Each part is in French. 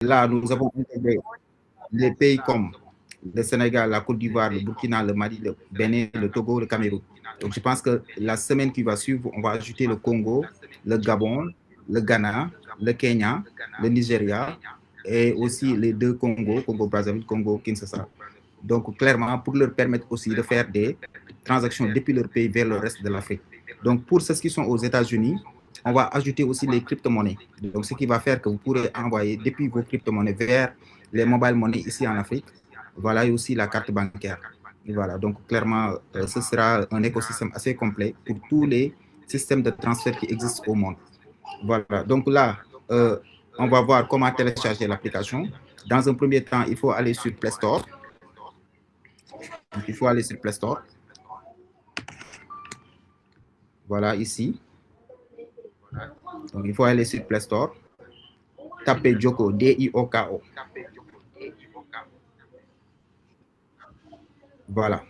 là, nous avons intégré les pays comme le Sénégal, la Côte d'Ivoire, le Burkina, le Mali, le Bénin, le Togo, le Cameroun. Donc, je pense que la semaine qui va suivre, on va ajouter le Congo, le Gabon, le Ghana, le Kenya, le Nigeria et aussi les deux Congos, Congo-Brazzaville, Congo-Kinshasa. Donc, clairement, pour leur permettre aussi de faire des transactions depuis leur pays vers le reste de l'Afrique. Donc, pour ceux qui sont aux États-Unis, on va ajouter aussi les crypto-monnaies. Donc, ce qui va faire que vous pourrez envoyer depuis vos crypto-monnaies vers les mobile monnaies ici en Afrique. Voilà, et aussi la carte bancaire. Et voilà, donc clairement, ce sera un écosystème assez complet pour tous les systèmes de transfert qui existent au monde. Voilà, donc là, on va voir comment télécharger l'application. Dans un premier temps, il faut aller sur Play Store. Donc, il faut aller sur Play Store. Voilà, ici. Donc, il faut aller sur Play Store. Taper Joko, D-I-O-K-O. Voilà.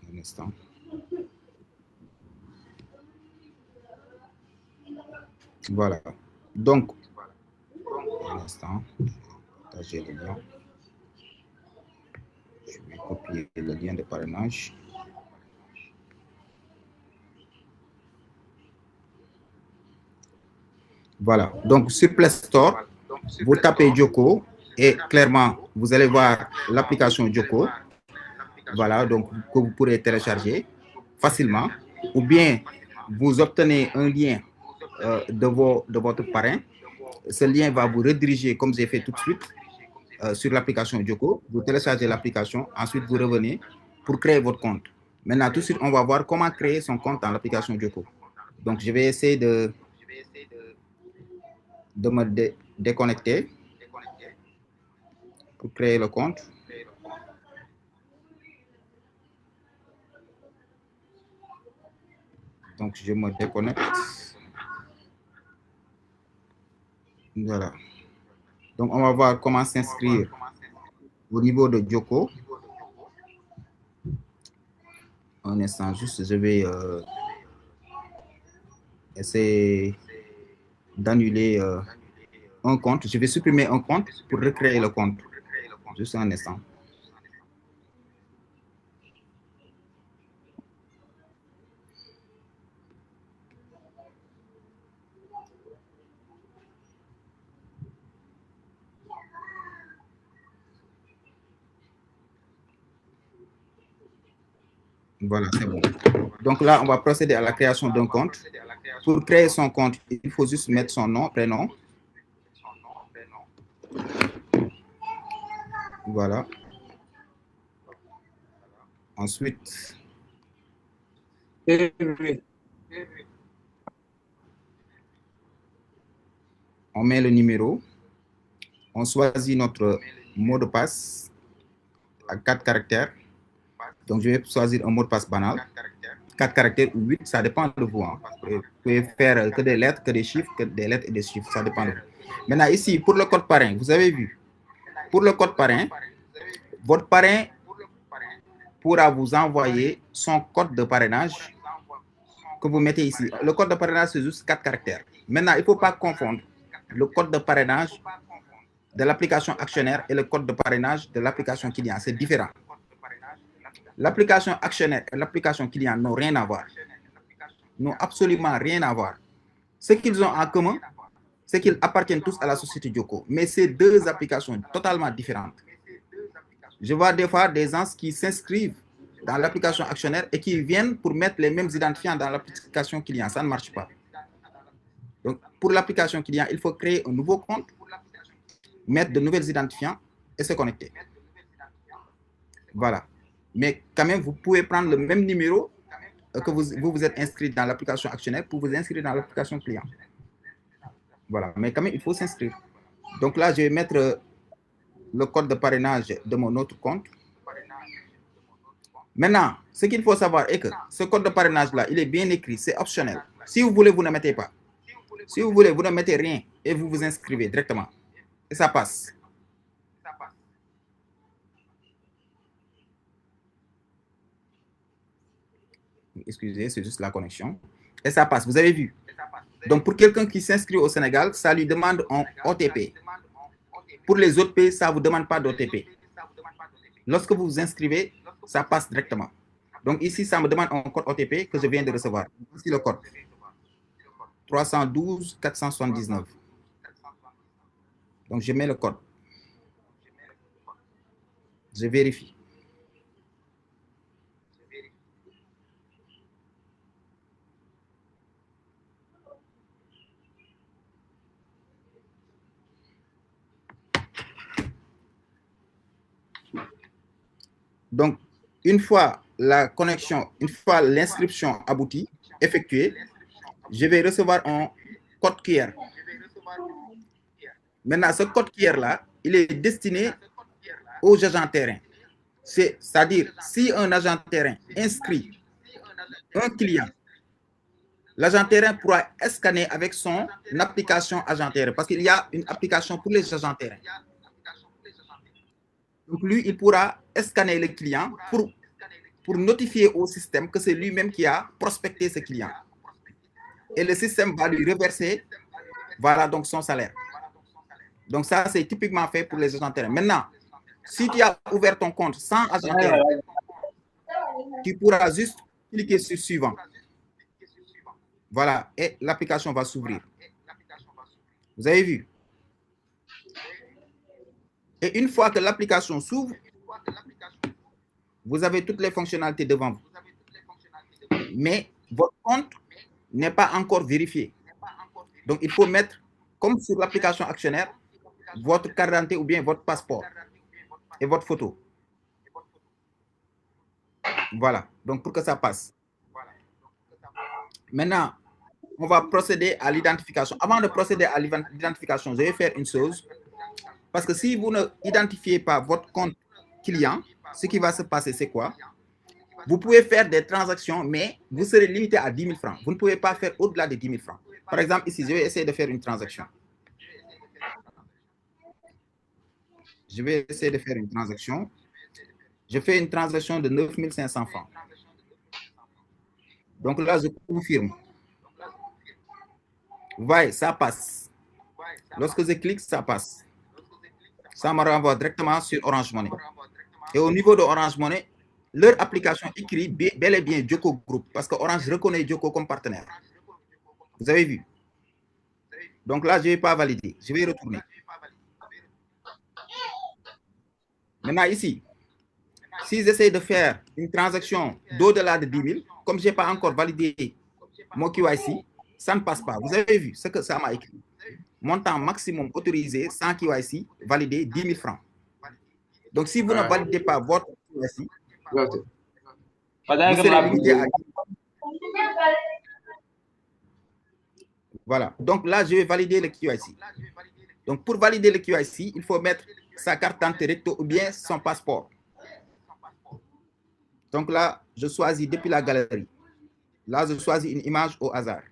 Un instant. Voilà. Donc, un instant. Partager le lien. Je vais copier le lien de parrainage. Voilà. Donc, sur Play Store, vous tapez Joko et clairement, vous allez voir l'application Joko. Voilà, donc que vous pourrez télécharger facilement. Ou bien, vous obtenez un lien de votre parrain. Ce lien va vous rediriger, comme j'ai fait tout de suite, sur l'application Joko. Vous téléchargez l'application, ensuite vous revenez pour créer votre compte. Maintenant, tout de suite, on va voir comment créer son compte dans l'application Joko. Donc, je vais essayer de me déconnecter pour créer le compte. Donc, je me déconnecte. Voilà. Donc, on va voir comment s'inscrire au niveau de Joko. Un instant, juste, je vais essayer d'annuler un compte. Je vais supprimer un compte pour recréer le compte. Juste un instant. Voilà, c'est bon. Donc là, on va procéder à la création d'un compte. Pour créer son compte, il faut juste mettre son nom, prénom. Voilà. Ensuite, on met le numéro. On choisit notre mot de passe à 4 caractères. Donc, je vais choisir un mot de passe banal. 4 caractères ou 8, ça dépend de vous. Hein. Vous pouvez faire que des lettres, que des chiffres, que des lettres et des chiffres, ça dépend de vous. Maintenant, ici, pour le code parrain, vous avez vu, pour le code parrain, votre parrain pourra vous envoyer son code de parrainage que vous mettez ici. Le code de parrainage, c'est juste 4 caractères. Maintenant, il ne faut pas confondre le code de parrainage de l'application actionnaire et le code de parrainage de l'application client. C'est différent. L'application actionnaire et l'application client n'ont rien à voir. N'ont absolument rien à voir. Ce qu'ils ont en commun, c'est qu'ils appartiennent tous à la société Joko. Mais c'est deux applications totalement différentes. Je vois des fois des gens qui s'inscrivent dans l'application actionnaire et qui viennent pour mettre les mêmes identifiants dans l'application client. Ça ne marche pas. Donc, pour l'application client, il faut créer un nouveau compte, mettre de nouvelles identifiants et se connecter. Voilà. Mais quand même, vous pouvez prendre le même numéro que vous êtes inscrit dans l'application actionnaire pour vous inscrire dans l'application client. Voilà. Mais quand même, il faut s'inscrire. Donc là, je vais mettre le code de parrainage de mon autre compte. Maintenant, ce qu'il faut savoir est que ce code de parrainage-là, il est bien écrit, c'est optionnel. Si vous voulez, vous ne mettez pas. Si vous voulez, vous ne mettez rien et vous vous inscrivez directement. Et ça passe. Excusez, c'est juste la connexion. Et ça passe, vous avez vu. Donc, pour quelqu'un qui s'inscrit au Sénégal, ça lui demande un OTP. Pour les autres pays, ça ne vous demande pas d'OTP. Lorsque vous vous inscrivez, ça passe directement. Donc ici, ça me demande un code OTP que je viens de recevoir. Ici le code. 312 479. Donc je mets le code. Je vérifie. Donc, une fois la connexion, une fois l'inscription aboutie, effectuée, je vais recevoir un code QR. Maintenant, ce code QR-là, il est destiné aux agents terrain. C'est-à-dire, si un agent terrain inscrit un client, l'agent terrain pourra scanner avec son application agent terrain, parce qu'il y a une application pour les agents terrain. Donc, lui, il pourra scanner le client pour notifier au système que c'est lui-même qui a prospecté ce client. Et le système va lui reverser, voilà, donc son salaire. Donc, ça, c'est typiquement fait pour les agents terrain. Maintenant, si tu as ouvert ton compte sans agent terrain, tu pourras juste cliquer sur suivant. Voilà, et l'application va s'ouvrir. Vous avez vu? Et une fois que l'application s'ouvre, vous avez toutes les fonctionnalités devant vous. Mais votre compte n'est pas encore vérifié. Donc, il faut mettre, comme sur l'application actionnaire, votre carte d'identité ou bien votre passeport et votre photo. Voilà, donc pour que ça passe. Maintenant, on va procéder à l'identification. Avant de procéder à l'identification, je vais faire une chose. Parce que si vous ne identifiez pas votre compte client, ce qui va se passer, c'est quoi? Vous pouvez faire des transactions, mais vous serez limité à 10 000 francs. Vous ne pouvez pas faire au-delà de 10 000 francs. Par exemple, ici, je vais essayer de faire une transaction. Je vais essayer de faire une transaction. Je fais une transaction de 9 500 francs. Donc là, je confirme. Vous voyez, ça passe. Lorsque je clique, ça passe. Ça me renvoie directement sur Orange Money. Et au niveau de Orange Money, leur application écrit bel et bien Joko Group, parce que Orange reconnaît Joko comme partenaire. Vous avez vu? Donc là, je ne vais pas valider. Je vais retourner. Maintenant, ici, si j'essaie de faire une transaction d'au-delà de 10 000, comme je n'ai pas encore validé mon QIC, ça ne passe pas. Vous avez vu ce que ça m'a écrit. Montant maximum autorisé sans QIC, validé 10 000 francs. Donc, si vous ne validez pas votre QIC, vous serez limité à 10 000. Voilà. Donc là, je vais valider le QIC. Donc, pour valider le QIC, il faut mettre sa carte d'identité recto ou bien son passeport. Donc là, je choisis depuis la galerie. Là, je choisis une image au hasard.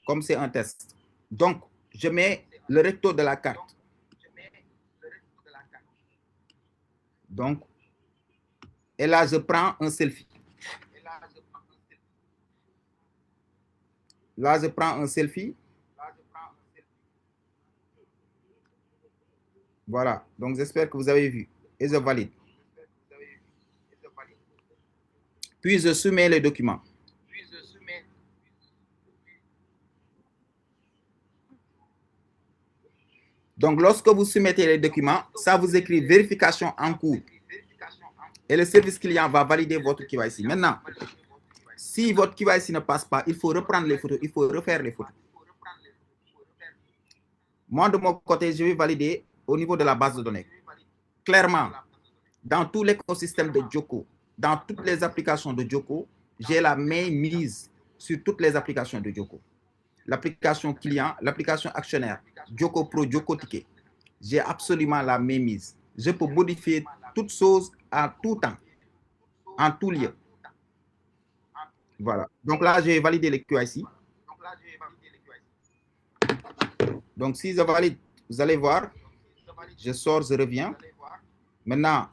Comme c'est un test. Donc, je mets le recto de la carte. Donc, et là, je prends un selfie. Là, je prends un selfie. Voilà. Donc, j'espère que vous avez vu. Et je valide. Puis, je soumets le document. Donc, lorsque vous soumettez les documents, ça vous écrit vérification en cours. Et le service client va valider votre KYC. Maintenant, si votre KYC ne passe pas, il faut reprendre les photos, il faut refaire les photos. Moi, de mon côté, je vais valider au niveau de la base de données. Clairement, dans tout l'écosystème de Joko, dans toutes les applications de Joko, j'ai la main mise sur toutes les applications de Joko. L'application client, l'application actionnaire, Joko Pro, Joko Ticket. J'ai absolument la main mise. Je peux modifier toutes choses à tout temps, en tout lieu. Voilà. Donc là, j'ai validé le QIC. Donc, si je valide, vous allez voir, je sors, je reviens. Maintenant,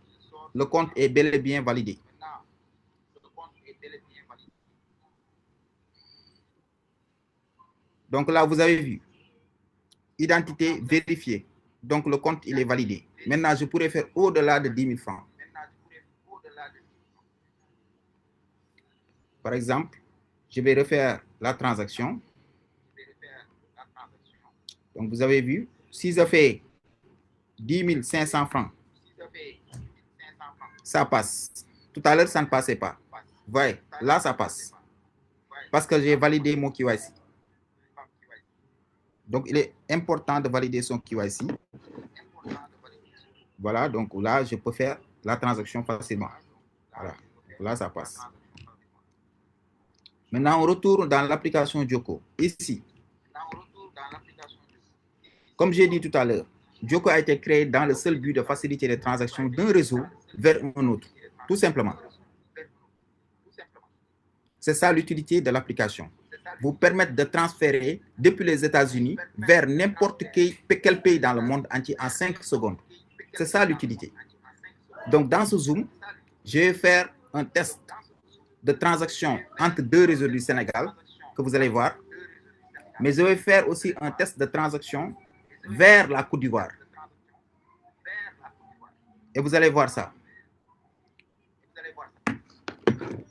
le compte est bel et bien validé. Donc là, vous avez vu, identité vérifiée. Donc le compte, il est validé. Maintenant, je pourrais faire au-delà de 10 000 francs. Par exemple, je vais refaire la transaction. Donc vous avez vu, si je fais 10 500 francs, ça passe. Tout à l'heure, ça ne passait pas. Vous voyez, là, ça passe. Parce que j'ai validé mon KYC. Donc, il est important de valider son KYC. Voilà, donc là, je peux faire la transaction facilement. Voilà, donc là, ça passe. Maintenant, on retourne dans l'application Joko. Ici, comme j'ai dit tout à l'heure, Joko a été créé dans le seul but de faciliter les transactions d'un réseau vers un autre, tout simplement. C'est ça l'utilité de l'application. Vous permettre de transférer depuis les États-Unis vers n'importe quel pays dans le monde entier en 5 secondes. C'est ça l'utilité. Donc, dans ce Zoom, je vais faire un test de transaction entre deux réseaux du Sénégal, que vous allez voir. Mais je vais faire aussi un test de transaction vers la Côte d'Ivoire. Et vous allez voir ça.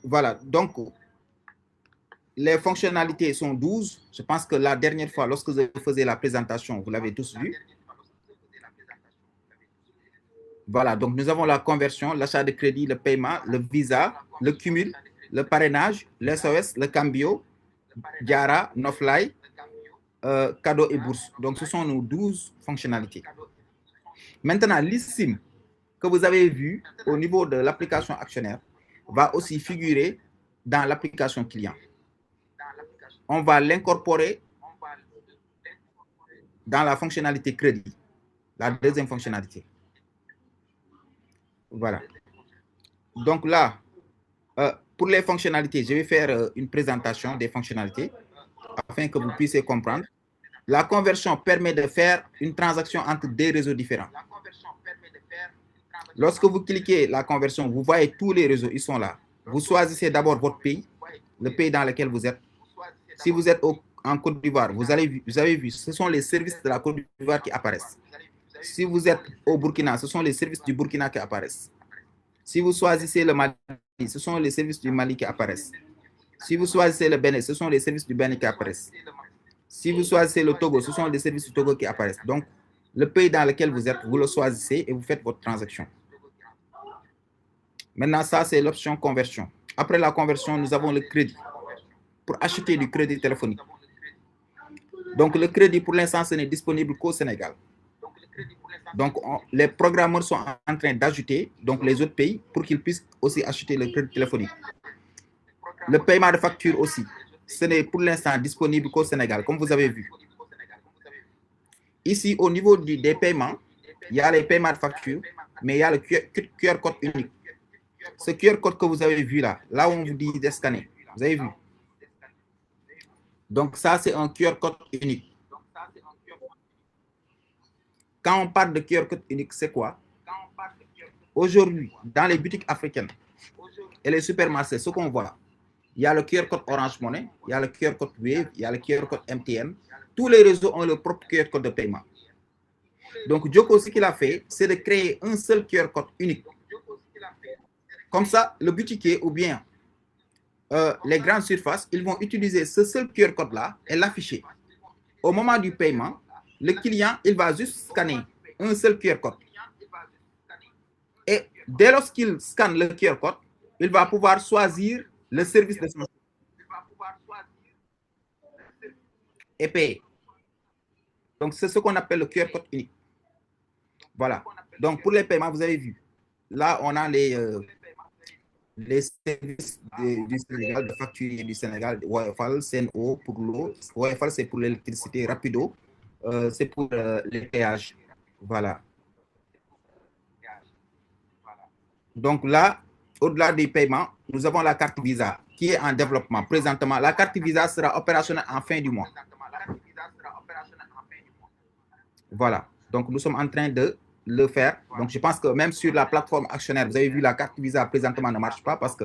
Voilà, donc les fonctionnalités sont 12. Je pense que la dernière fois, lorsque je faisais la présentation, vous l'avez tous vu. Voilà, donc nous avons la conversion, l'achat de crédit, le paiement, le visa, le cumul, le parrainage, l'SOS, le cambio, Diara, Nofly, cadeau et bourse. Donc ce sont nos 12 fonctionnalités. Maintenant, l'ISIM que vous avez vu au niveau de l'application actionnaire va aussi figurer dans l'application client. On va l'incorporer dans la fonctionnalité crédit, la deuxième fonctionnalité. Voilà. Donc là, pour les fonctionnalités, je vais faire une présentation des fonctionnalités afin que vous puissiez comprendre. La conversion permet de faire une transaction entre deux réseaux différents. Lorsque vous cliquez la conversion, vous voyez tous les réseaux, ils sont là. Vous choisissez d'abord votre pays, le pays dans lequel vous êtes. Si vous êtes en Côte d'Ivoire, vous avez vu, ce sont les services de la Côte d'Ivoire qui apparaissent. Si vous êtes au Burkina, ce sont les services du Burkina qui apparaissent. Si vous choisissez le Mali, ce sont les services du Mali qui apparaissent. Si vous choisissez le Bénin, ce sont les services du Bénin qui apparaissent. Si vous choisissez le Togo, ce sont les services du Togo qui apparaissent. Donc, le pays dans lequel vous êtes, vous le choisissez et vous faites votre transaction. Maintenant, ça, c'est l'option conversion. Après la conversion, nous avons le crédit pour acheter du crédit téléphonique. Donc, le crédit, pour l'instant, ce n'est disponible qu'au Sénégal. Donc, les programmeurs sont en train d'ajouter les autres pays pour qu'ils puissent aussi acheter le crédit téléphonique. Le paiement de facture aussi, ce n'est pour l'instant disponible qu'au Sénégal, comme vous avez vu. Ici, au niveau des paiements, il y a les paiements de facture, mais il y a le QR code unique. Ce QR code que vous avez vu là, là où on vous dit de scanner, vous avez vu. Donc, ça, c'est un QR code unique. Quand on parle de QR code unique, c'est quoi? Aujourd'hui, dans les boutiques africaines et les supermarchés, ce qu'on voit, il y a le QR code Orange Money, il y a le QR code Wave, il y a le QR code MTN. Tous les réseaux ont leur propre QR code de paiement. Donc, Joko, ce qu'il a fait, c'est de créer un seul QR code unique. Comme ça, le boutiquier ou bien les grandes surfaces, ils vont utiliser ce seul QR code-là et l'afficher. Au moment du paiement, le client, il va juste scanner un seul QR code. Et dès lors qu'il scanne le QR code, il va pouvoir choisir le service de son et payer. Donc, c'est ce qu'on appelle le QR code unique. Voilà. Donc, pour les paiements, vous avez vu. Là, on a les services du Sénégal, de facturier du Sénégal, WFAL, CNO pour l'eau, WFAL c'est pour l'électricité, Rapido, c'est pour les péages. Voilà. Donc là, au-delà des paiements, nous avons la carte Visa qui est en développement. Présentement, la carte Visa sera opérationnelle en fin du mois. Voilà. Donc, nous sommes en train de le faire. Donc, je pense que même sur la plateforme actionnaire, vous avez vu la carte Visa présentement ne marche pas parce que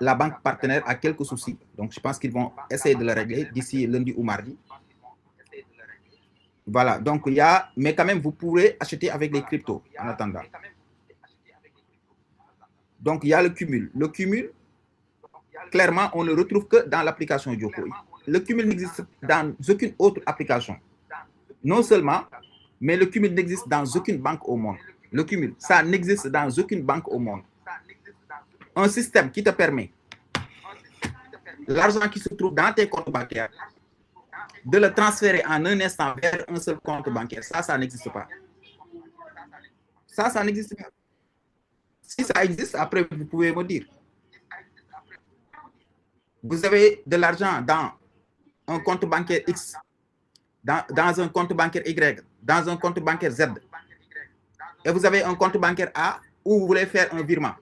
la banque partenaire a quelques soucis. Donc, je pense qu'ils vont essayer de le régler d'ici lundi ou mardi. Voilà, donc il y a, mais quand même, vous pourrez acheter avec les cryptos en attendant. Donc, il y a le cumul. Le cumul, clairement, on ne le retrouve que dans l'application Joko. Le cumul n'existe dans aucune autre application. Non seulement, mais le cumul n'existe dans aucune banque au monde. Le cumul, ça n'existe dans aucune banque au monde. Un système qui te permet l'argent qui se trouve dans tes comptes bancaires de le transférer en un instant vers un seul compte bancaire. Ça n'existe pas. Ça n'existe pas. Si ça existe, après, vous pouvez me dire. Vous avez de l'argent dans un compte bancaire X, dans un compte bancaire Y, dans un compte bancaire Z, et vous avez un compte bancaire A où vous voulez faire un virement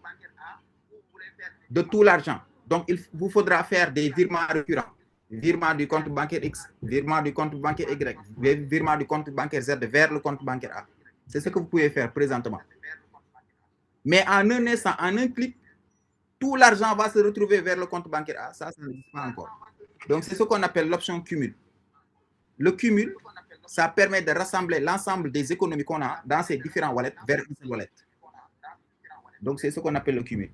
de tout l'argent. Donc, il vous faudra faire des virements récurrents. Virement du compte bancaire X, virement du compte bancaire Y, virement du compte bancaire Z vers le compte bancaire A. C'est ce que vous pouvez faire présentement. Mais en un instant, en un clic, tout l'argent va se retrouver vers le compte bancaire A. Ça n'existe pas encore. Donc, c'est ce qu'on appelle l'option cumul. Le cumul, ça permet de rassembler l'ensemble des économies qu'on a dans ces différents wallets vers une seule wallet. Donc, c'est ce qu'on appelle le cumul.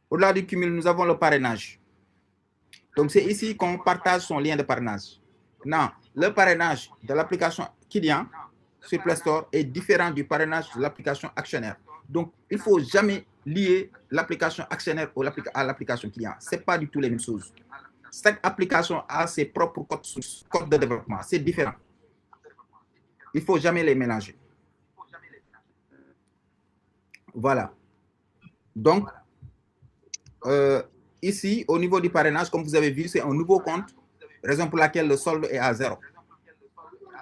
Au-delà du cumul, nous avons le parrainage. Donc, c'est ici qu'on partage son lien de parrainage. Non, le parrainage de l'application Kylian sur Play Store est différent du parrainage de l'application actionnaire. Donc, il ne faut jamais lier l'application actionnaire à l'application Kylian. Ce n'est pas du tout les mêmes choses. Cette application a ses propres codes de développement. C'est différent. Il ne faut jamais les mélanger. Voilà. Donc, ici, au niveau du parrainage, comme vous avez vu, c'est un nouveau compte, raison pour laquelle le solde est à 0.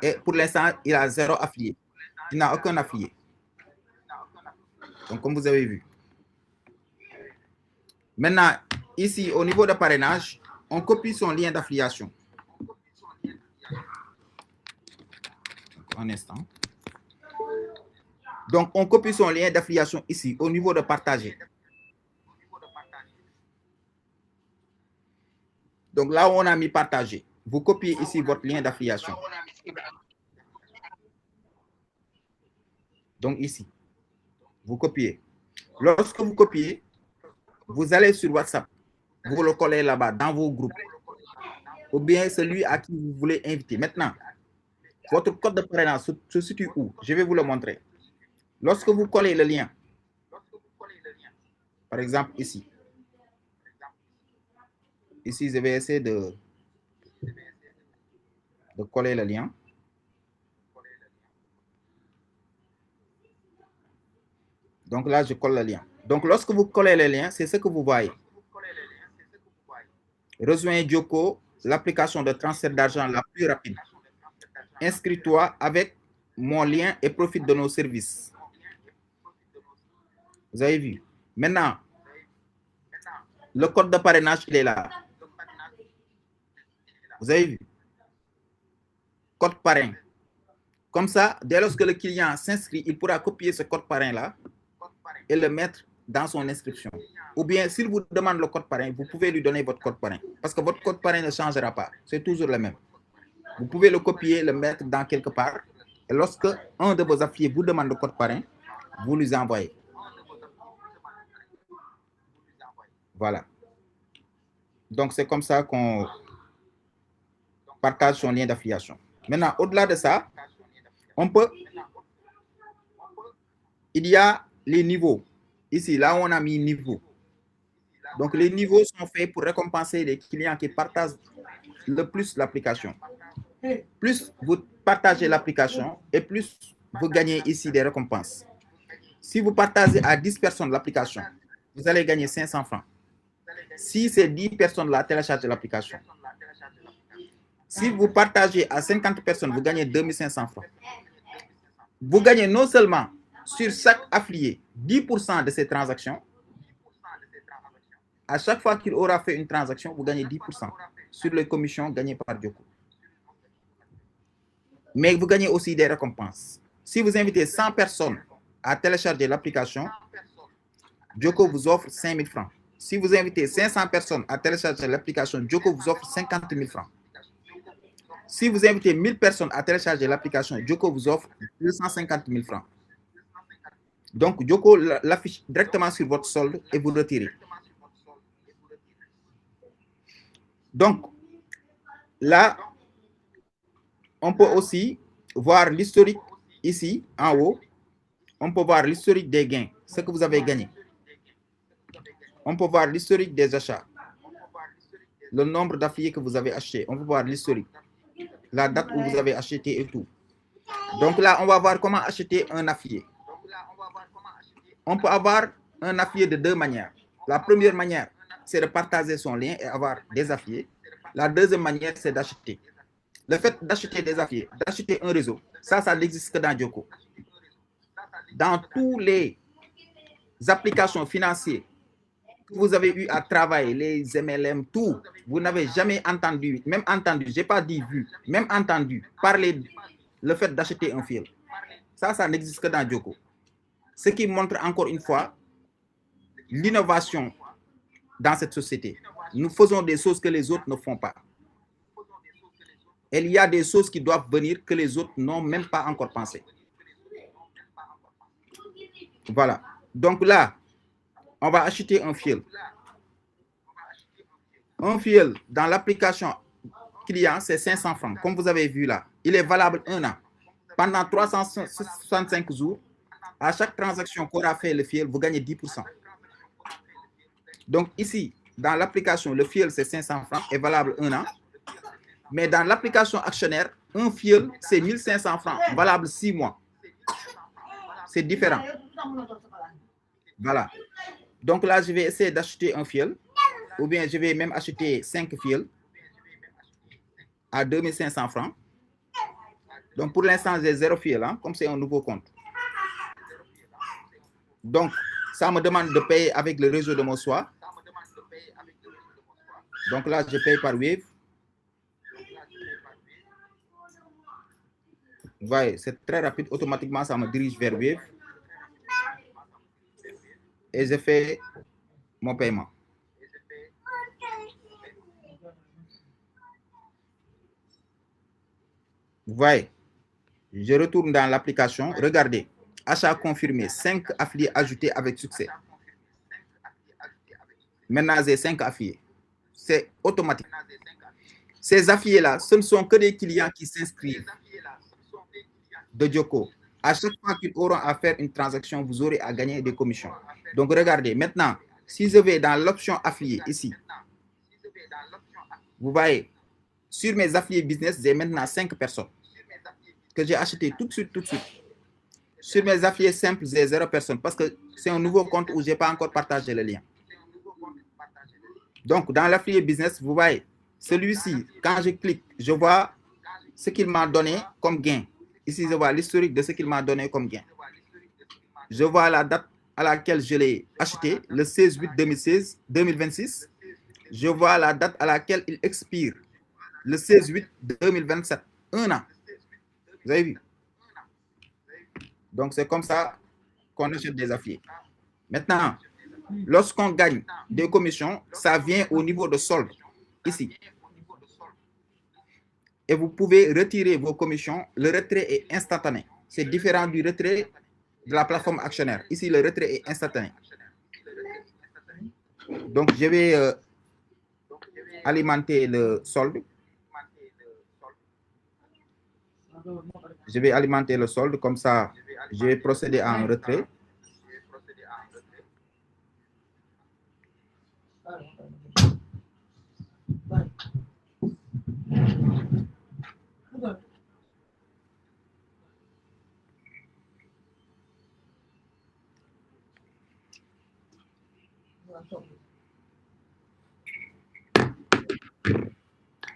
Et pour l'instant, il a 0 affilié. Il n'a aucun affilié. Donc, comme vous avez vu. Maintenant, ici, au niveau de parrainage, on copie son lien d'affiliation. Un instant. Donc, on copie son lien d'affiliation ici, au niveau de partager. Donc, là où on a mis partager, vous copiez ici votre lien d'affiliation. Donc, ici, vous copiez. Lorsque vous copiez, vous allez sur WhatsApp, vous le collez là-bas dans vos groupes, ou bien celui à qui vous voulez inviter. Maintenant, votre code de parrainage se situe où? Je vais vous le montrer. Lorsque vous collez le lien, par exemple ici, je vais essayer de coller le lien. Donc là, je colle le lien. Donc, lorsque vous collez le lien, c'est ce que vous voyez. Rejoins Joko, l'application de transfert d'argent la plus rapide. Inscris-toi avec mon lien et profite de nos services. Vous avez vu. Maintenant, le code de parrainage, il est là. Vous avez vu. Code parrain. Comme ça, dès lors que le client s'inscrit, il pourra copier ce code parrain-là et le mettre dans son inscription. Ou bien, s'il vous demande le code parrain, vous pouvez lui donner votre code parrain. Parce que votre code parrain ne changera pas. C'est toujours le même. Vous pouvez le copier, le mettre dans quelque part. Et lorsque un de vos affiliés vous demande le code parrain, vous lui envoyez. Voilà. Donc, c'est comme ça qu'on partage son lien d'affiliation. Maintenant, au-delà de ça, il y a les niveaux. Ici, là où on a mis niveau. Donc, les niveaux sont faits pour récompenser les clients qui partagent le plus l'application. Plus vous partagez l'application et plus vous gagnez ici des récompenses. Si vous partagez à 10 personnes l'application, vous allez gagner 500 francs. Si ces 10 personnes-là téléchargent l'application. Si vous partagez à 50 personnes, vous gagnez 2500 francs. Vous gagnez non seulement sur chaque affilié 10% de ces transactions. À chaque fois qu'il aura fait une transaction, vous gagnez 10% sur les commissions gagnées par Joko. Mais vous gagnez aussi des récompenses. Si vous invitez 100 personnes à télécharger l'application, Joko vous offre 5 000 francs. Si vous invitez 500 personnes à télécharger l'application, Joko vous offre 50 000 francs. Si vous invitez 1000 personnes à télécharger l'application, Joko vous offre 250 000 francs. Donc, Joko l'affiche directement sur votre solde et vous retirez. Donc, là, on peut aussi voir l'historique ici, en haut. On peut voir l'historique des gains, ce que vous avez gagné. On peut voir l'historique des achats, le nombre d'affiliés que vous avez achetés. On peut voir l'historique, la date où vous avez acheté et tout. Donc là, on va voir comment acheter un affilié. On peut avoir un affilié de deux manières. La première manière, c'est de partager son lien et avoir des affiliés. La deuxième manière, c'est d'acheter. Le fait d'acheter des affiliés, d'acheter un réseau, ça n'existe que dans Joko. Dans tous les applications financières que vous avez eu à travailler, les MLM, tout, vous n'avez jamais entendu, même entendu, je n'ai pas dit vu, même entendu parler le fait d'acheter un fil. Ça n'existe que dans Joko. Ce qui montre encore une fois l'innovation dans cette société. Nous faisons des choses que les autres ne font pas. Et il y a des choses qui doivent venir que les autres n'ont même pas encore pensé. Voilà. Donc là, on va acheter un fil. Un fil dans l'application client, c'est 500 francs. Comme vous avez vu là, il est valable 1 an. Pendant 365 jours, à chaque transaction qu'aura fait le fil, vous gagnez 10%. Donc ici, dans l'application, le fil, c'est 500 francs, est valable 1 an. Mais dans l'application actionnaire, un fil, c'est 1500 francs, valable 6 mois. C'est différent. Voilà. Donc là, je vais essayer d'acheter un fil, ou bien je vais même acheter 5 fils à 2500 francs. Donc pour l'instant, j'ai 0 fil, hein, comme c'est un nouveau compte. Donc, ça me demande de payer avec le réseau de mon choix. Donc là, je paye par Wave. Vous voyez, c'est très rapide. Automatiquement, ça me dirige vers Wave. Et je fais mon paiement. Vous voyez, je retourne dans l'application. Regardez, achat confirmé, 5 affiliés ajoutés avec succès. Maintenant, j'ai 5 affiliés. C'est automatique. Ces affiliés-là, ce ne sont que des clients qui s'inscrivent de Joko. À chaque fois qu'ils auront à faire une transaction, vous aurez à gagner des commissions. Donc, regardez, maintenant, si je vais dans l'option affilié ici, vous voyez, sur mes affiliés business, j'ai maintenant 5 personnes que j'ai acheté tout de suite. Sur mes affiliés simples, j'ai 0 personnes parce que c'est un nouveau compte où je n'ai pas encore partagé le lien. Donc, dans l'affilié business, vous voyez, celui-ci, quand je clique, je vois ce qu'il m'a donné comme gain. Ici, je vois l'historique de ce qu'il m'a donné comme gain. Je vois la date à laquelle je l'ai acheté, le 16/8/2026. Je vois la date à laquelle il expire, le 16/8/2027. 1 an. Vous avez vu? Donc, c'est comme ça qu'on achète des affiliés. Maintenant, lorsqu'on gagne des commissions, ça vient au niveau de solde, ici. Et vous pouvez retirer vos commissions. Le retrait est instantané. C'est différent du retrait de la plateforme actionnaire. Ici, le retrait est instantané. Donc, je vais alimenter le solde. Je vais alimenter le solde. Comme ça, je vais procéder à un retrait.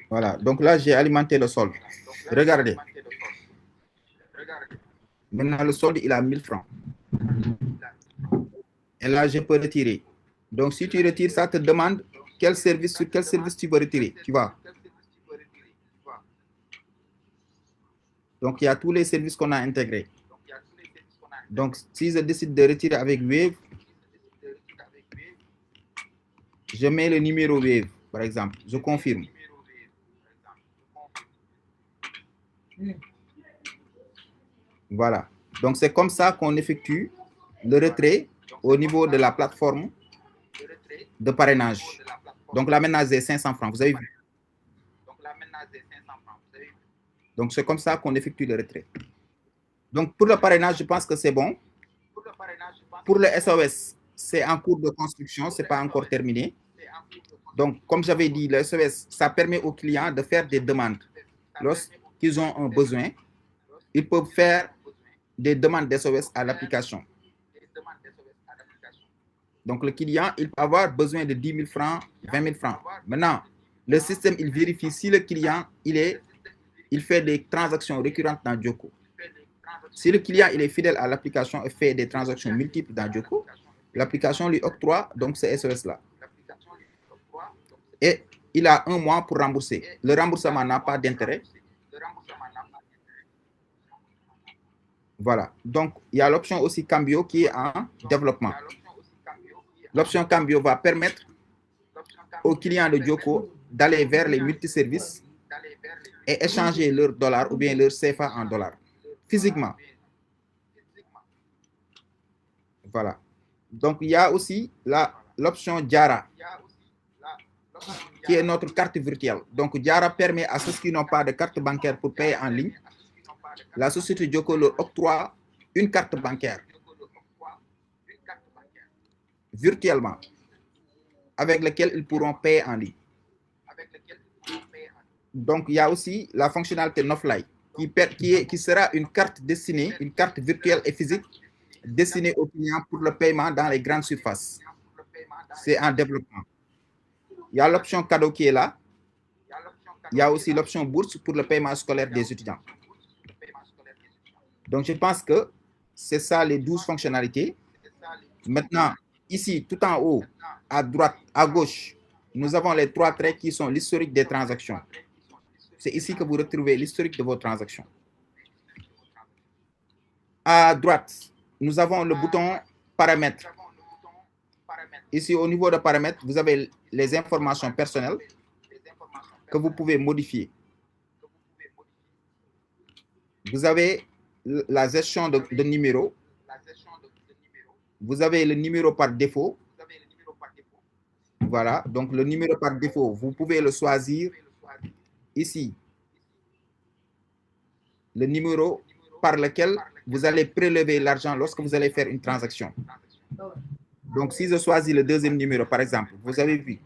Voilà, donc là, j'ai alimenté le solde. Regardez. Maintenant, le solde, il a 1000 francs. Et là, je peux retirer. Donc, si tu retires, ça te demande quel service, sur quel service tu veux retirer. Tu vois. Donc, il y a tous les services qu'on a intégrés. Donc, si je décide de retirer avec Wave, je mets le numéro Wave, par exemple. Je confirme. Voilà. Donc, c'est comme ça qu'on effectue le retrait au niveau de la plateforme de parrainage. Donc, là, maintenant, j'ai 500 francs. Vous avez vu? Donc, c'est comme ça qu'on effectue le retrait. Donc, pour le parrainage, je pense que c'est bon. Pour le SOS, c'est en cours de construction, ce n'est pas encore terminé. Donc, comme j'avais dit, le SOS, ça permet aux clients de faire des demandes. Lorsqu'ils ont un besoin, ils peuvent faire des demandes d'SOS à l'application. Donc, le client, il peut avoir besoin de 10 000 francs, 20 000 francs. Maintenant, le système, il vérifie si le client, il fait des transactions récurrentes dans Djoko. Si le client il est fidèle à l'application et fait des transactions multiples dans Djoko, l'application lui octroie donc ce SOS-là. Et il a 1 mois pour rembourser. Le remboursement n'a pas d'intérêt. Voilà. Donc, il y a l'option aussi Cambio qui est en développement. L'option Cambio va permettre aux clients de Djoko d'aller vers les multiservices et échanger leurs dollars ou bien leur CFA en dollars, physiquement. Voilà. Donc, il y a aussi l'option Diara, qui est notre carte virtuelle. Donc, Diara permet à ceux qui n'ont pas de carte bancaire pour payer en ligne, la société Djoko leur octroie une carte bancaire virtuellement, avec laquelle ils pourront payer en ligne. Donc, il y a aussi la fonctionnalité Nofly, qui sera une carte destinée, une carte virtuelle et physique destinée aux clients pour le paiement dans les grandes surfaces. C'est en développement. Il y a l'option cadeau qui est là. Il y a aussi l'option bourse pour le paiement scolaire des étudiants. Donc, je pense que c'est ça les 12 fonctionnalités. Maintenant, ici, tout en haut, à droite, à gauche, nous avons les 3 traits qui sont l'historique des transactions. C'est ici que vous retrouvez l'historique de vos transactions. À droite, nous avons le bouton paramètres. Ici, au niveau de paramètres, vous avez les informations personnelles que vous pouvez modifier. Vous avez la gestion de numéros. Vous avez le numéro par défaut. Voilà, donc le numéro par défaut, vous pouvez le choisir ici. Le numéro par lequel vous allez prélever l'argent lorsque vous allez faire une transaction. Donc, si je choisis le deuxième numéro, par exemple, vous avez vu.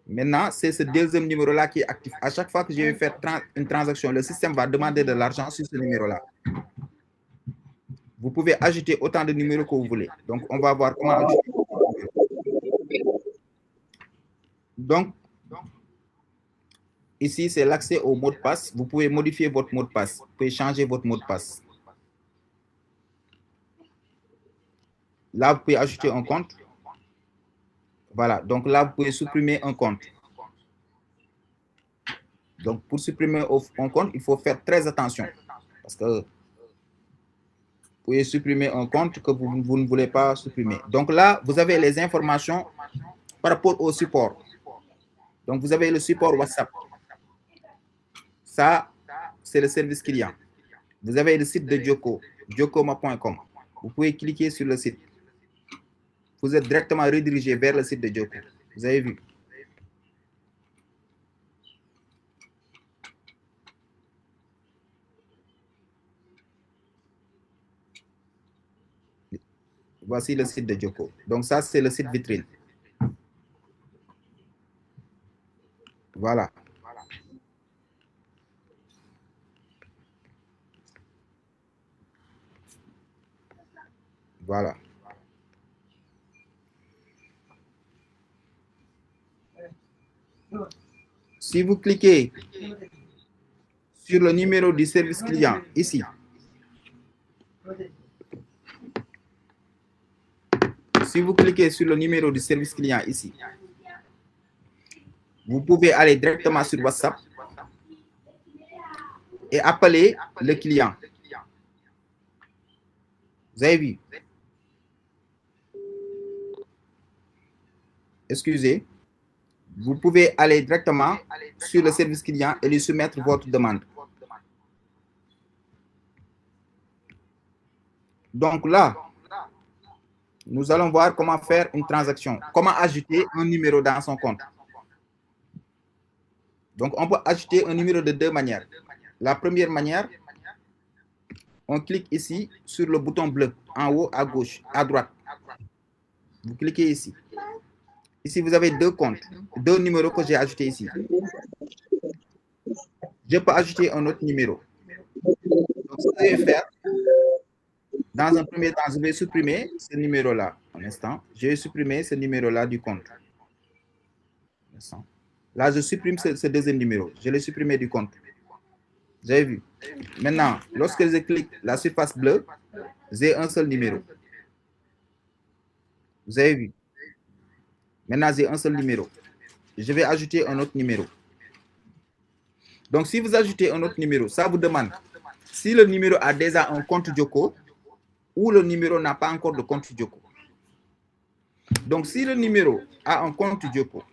Maintenant, c'est ce deuxième numéro-là qui est actif. À chaque fois que je vais faire une transaction, le système va demander de l'argent sur ce numéro-là. Vous pouvez ajouter autant de numéros que vous voulez. Donc, on va voir comment ajouter. Donc, ici, c'est l'accès au mot de passe. Vous pouvez modifier votre mot de passe. Vous pouvez changer votre mot de passe. Là, vous pouvez ajouter un compte. Voilà. Donc là, vous pouvez supprimer un compte. Donc, pour supprimer un compte, il faut faire très attention. Parce que vous pouvez supprimer un compte que vous ne voulez pas supprimer. Donc là, vous avez les informations par rapport au support. Donc, vous avez le support WhatsApp. Ça, c'est le service client. Vous avez le site de Djoko, djokoma.com. Vous pouvez cliquer sur le site. Vous êtes directement redirigé vers le site de Djoko. Vous avez vu. Voici le site de Djoko. Donc ça, c'est le site vitrine. Voilà. Voilà. Si vous cliquez sur le numéro du service client, ici, si vous cliquez sur le numéro du service client ici, vous pouvez aller directement sur WhatsApp et appeler le client. Vous avez vu? Excusez. Vous pouvez aller directement sur le service client et lui soumettre votre demande. Donc là, nous allons voir comment faire une transaction, comment ajouter un numéro dans son compte. Donc, on peut ajouter un numéro de deux manières. La première manière, on clique ici sur le bouton bleu, en haut à gauche, à droite. Vous cliquez ici. Ici, vous avez deux comptes, deux numéros que j'ai ajoutés ici. Je peux ajouter un autre numéro. Donc, ce que je vais faire, dans un premier temps, je vais supprimer ce numéro-là. Un instant. Je vais supprimer ce numéro-là du compte. Un instant. Là, je supprime ce deuxième numéro. Je l'ai supprimé du compte. Vous avez vu? Maintenant, lorsque je clique la surface bleue, j'ai un seul numéro. Vous avez vu? Maintenant, j'ai un seul numéro. Je vais ajouter un autre numéro. Donc, si vous ajoutez un autre numéro, ça vous demande si le numéro a déjà un compte Joko ou le numéro n'a pas encore de compte Joko. Donc, si le numéro a un compte Joko,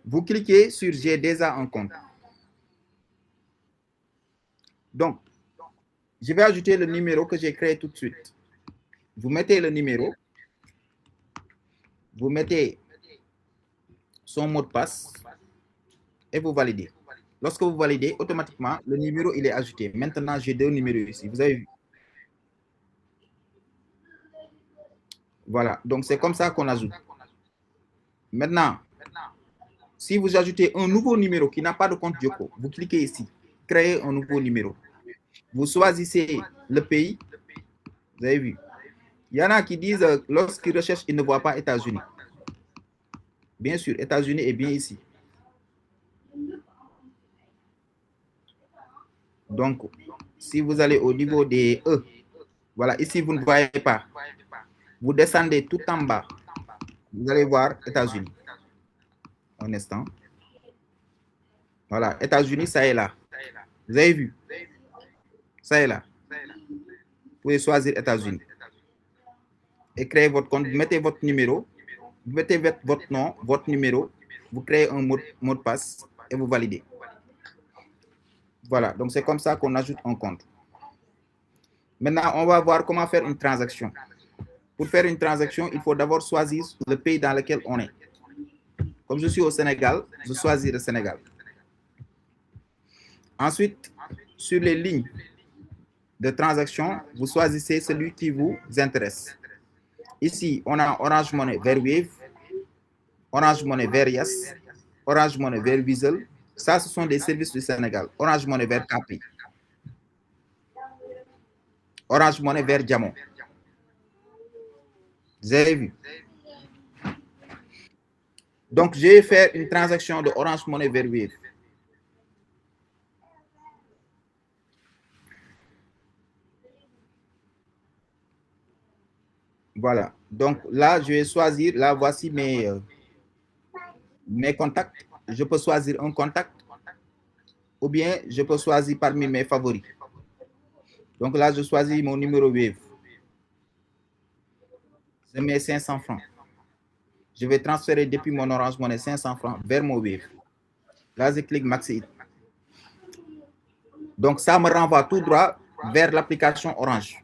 vous cliquez sur J'ai déjà un compte. Donc, je vais ajouter le numéro que j'ai créé tout de suite. Vous mettez le numéro, vous mettez son mot de passe et vous validez. Lorsque vous validez, automatiquement, le numéro il est ajouté. Maintenant, j'ai deux numéros ici. Vous avez vu? Voilà. Donc, c'est comme ça qu'on ajoute. Maintenant, si vous ajoutez un nouveau numéro qui n'a pas de compte Joko, vous cliquez ici, créer un nouveau numéro. Vous choisissez le pays. Vous avez vu? Il y en a qui disent lorsqu'ils recherchent, ils ne voient pas États-Unis. Bien sûr, États-Unis est bien ici. Donc, si vous allez au niveau des E, voilà, ici, vous ne voyez pas. Vous descendez tout en bas. Vous allez voir États-Unis. Un instant. Voilà, États-Unis, ça est là. Vous avez vu? Ça est là. Vous pouvez choisir États-Unis. Et créer votre compte. Vous mettez votre numéro. Vous mettez votre nom, votre numéro. Vous créez un mot de passe et vous validez. Voilà, donc c'est comme ça qu'on ajoute un compte. Maintenant, on va voir comment faire une transaction. Pour faire une transaction, il faut d'abord choisir le pays dans lequel on est. Comme je suis au Sénégal, je choisis le Sénégal. Ensuite, sur les lignes de transaction, vous choisissez celui qui vous intéresse. Ici, on a Orange Money vers Wave, Orange Money vers Yes, Orange Money vers Weasel. Ça, ce sont des services du Sénégal. Orange Money vers Capi. Orange Money vers Diamond. Vous avez vu? Donc, je vais faire une transaction de Orange Money vers Wave. Voilà. Donc là, je vais choisir. Là, voici mes contacts. Je peux choisir un contact ou bien je peux choisir parmi mes favoris. Donc là, je choisis mon numéro Wave. Je mets 500 francs. Je vais transférer depuis mon Orange Money 500 francs vers mon Wave. Là, je clique Maxi. Donc ça me renvoie tout droit vers l'application Orange.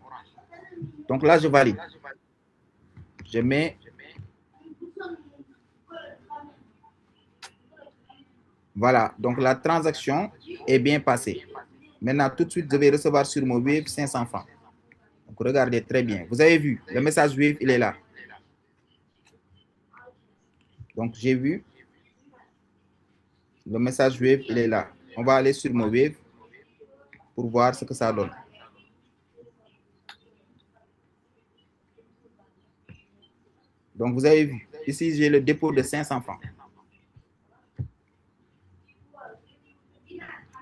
Donc là, je valide. Je mets. Voilà. Donc la transaction est bien passée. Maintenant, tout de suite, je vais recevoir sur mon Wave 500 francs. Donc regardez très bien. Vous avez vu, le message Wave, il est là. Donc j'ai vu. Le message Wave, il est là. On va aller sur mon Wave pour voir ce que ça donne. Donc, vous avez vu, ici, j'ai le dépôt de 500 francs.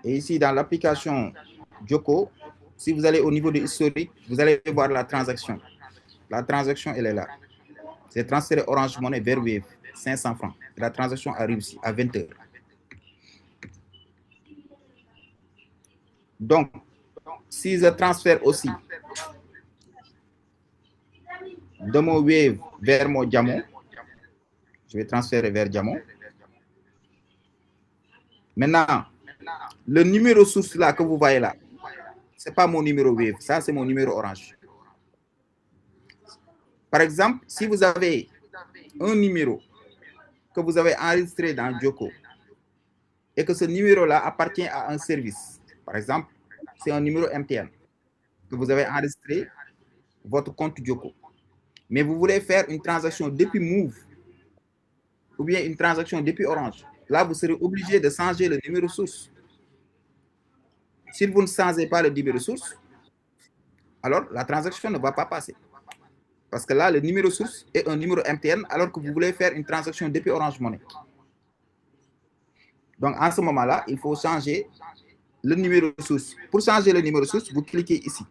Et ici, dans l'application Joko, si vous allez au niveau de historique, vous allez voir la transaction. La transaction, elle est là. C'est transféré Orange Money vers Wave, 500 francs. La transaction a réussi à 20 heures. Donc, si je transfère aussi de mon Wave vers mon diamant. Je vais transférer vers diamant. Maintenant, le numéro source là que vous voyez là, ce n'est pas mon numéro Wave, ça c'est mon numéro Orange. Par exemple, si vous avez un numéro que vous avez enregistré dans Joko et que ce numéro-là appartient à un service, par exemple, c'est un numéro MTN que vous avez enregistré votre compte Joko, mais vous voulez faire une transaction depuis Move ou bien une transaction depuis Orange, là, vous serez obligé de changer le numéro source. Si vous ne changez pas le numéro source, alors la transaction ne va pas passer. Parce que là, le numéro source est un numéro MTN alors que vous voulez faire une transaction depuis Orange Money. Donc, en ce moment-là, il faut changer le numéro source. Pour changer le numéro source, vous cliquez ici.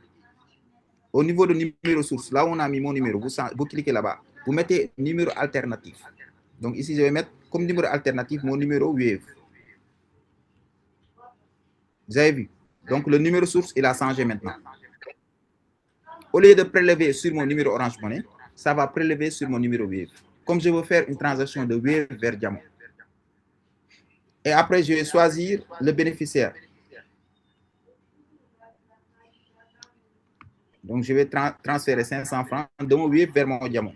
Au niveau de numéro source, là où on a mis mon numéro, vous cliquez là-bas. Vous mettez numéro alternatif. Donc, ici, je vais mettre comme numéro alternatif mon numéro Wave. Vous avez vu? Donc, le numéro source, il a changé maintenant. Au lieu de prélever sur mon numéro Orange Money, ça va prélever sur mon numéro Wave. Comme je veux faire une transaction de Wave vers diamant. Et après, je vais choisir le bénéficiaire. Donc, je vais transférer 500 francs de mon Wave vers mon diamant.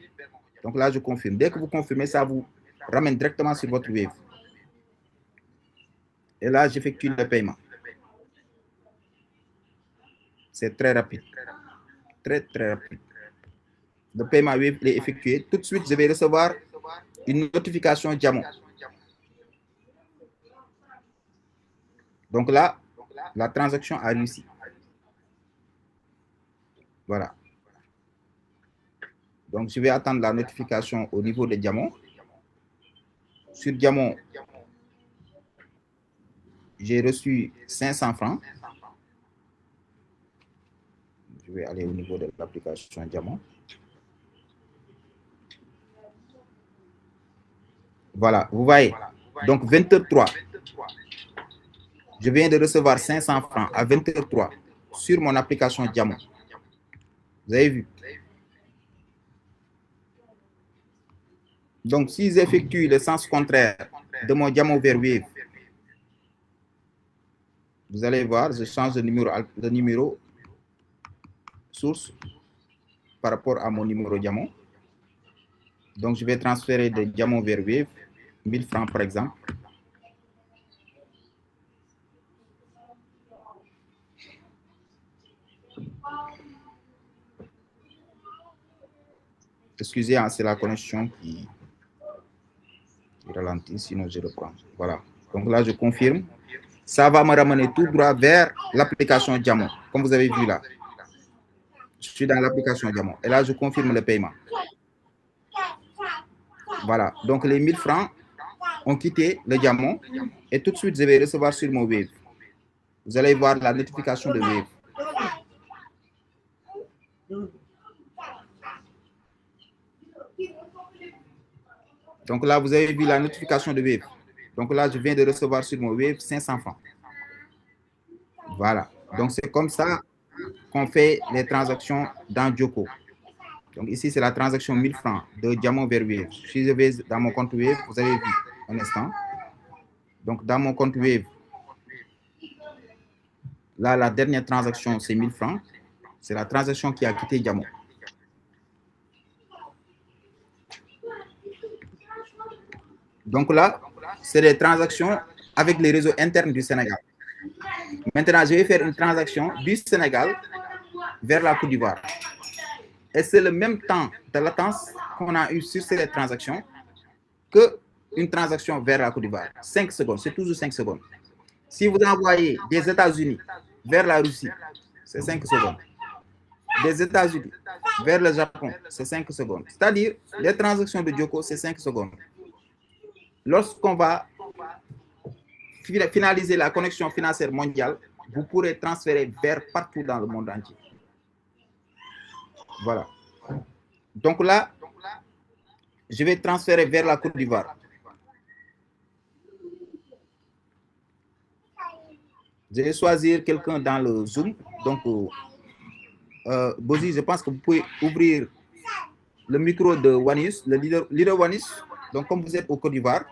Donc là, je confirme. Dès que vous confirmez, ça vous ramène directement sur votre Wave. Et là, j'effectue le paiement. C'est très rapide. Très, très rapide. Le paiement Wave est effectué. Tout de suite, je vais recevoir une notification diamant. Donc là, la transaction a réussi. Voilà. Donc, je vais attendre la notification au niveau des diamants. Sur diamant, j'ai reçu 500 francs. Je vais aller au niveau de l'application diamant. Voilà, vous voyez. Donc, 20h03. Je viens de recevoir 500 francs à 20h03 sur mon application diamant. Vous avez vu? Donc, si j'effectue le sens contraire de mon diamant vers Wave, vous allez voir, je change de numéro source par rapport à mon numéro diamant. Donc, je vais transférer de diamant vers Wave, 1000 francs par exemple. Excusez, c'est la connexion qui ralentit, sinon je reprends. Voilà. Donc là, je confirme. Ça va me ramener tout droit vers l'application diamant, comme vous avez vu là. Je suis dans l'application diamant. Et là, je confirme le paiement. Voilà. Donc, les 1000 francs ont quitté le diamant. Et tout de suite, je vais recevoir sur mon Wave. Vous allez voir la notification de Wave. Donc là, vous avez vu la notification de Wave. Donc là, je viens de recevoir sur mon Wave 500 francs. Voilà. Donc, c'est comme ça qu'on fait les transactions dans Joko. Donc ici, c'est la transaction 1000 francs de diamant vers Wave. Si je vais dans mon compte Wave, vous avez vu un instant. Donc, dans mon compte Wave, là, la dernière transaction, c'est 1000 francs. C'est la transaction qui a quitté diamant. Donc là, c'est des transactions avec les réseaux internes du Sénégal. Maintenant, je vais faire une transaction du Sénégal vers la Côte d'Ivoire. Et c'est le même temps de latence qu'on a eu sur ces transactions qu'une transaction vers la Côte d'Ivoire. 5 secondes, c'est toujours 5 secondes. Si vous envoyez des États-Unis vers la Russie, c'est 5 secondes. Des États-Unis vers le Japon, c'est 5 secondes. C'est-à-dire, les transactions de Joko, c'est 5 secondes. Lorsqu'on va finaliser la connexion financière mondiale, vous pourrez transférer vers partout dans le monde entier. Voilà. Donc là, je vais transférer vers la Côte d'Ivoire. Je vais choisir quelqu'un dans le Zoom. Donc, Bozy, je pense que vous pouvez ouvrir le micro de Wanus, le leader Wanus. Donc, comme vous êtes au Côte d'Ivoire,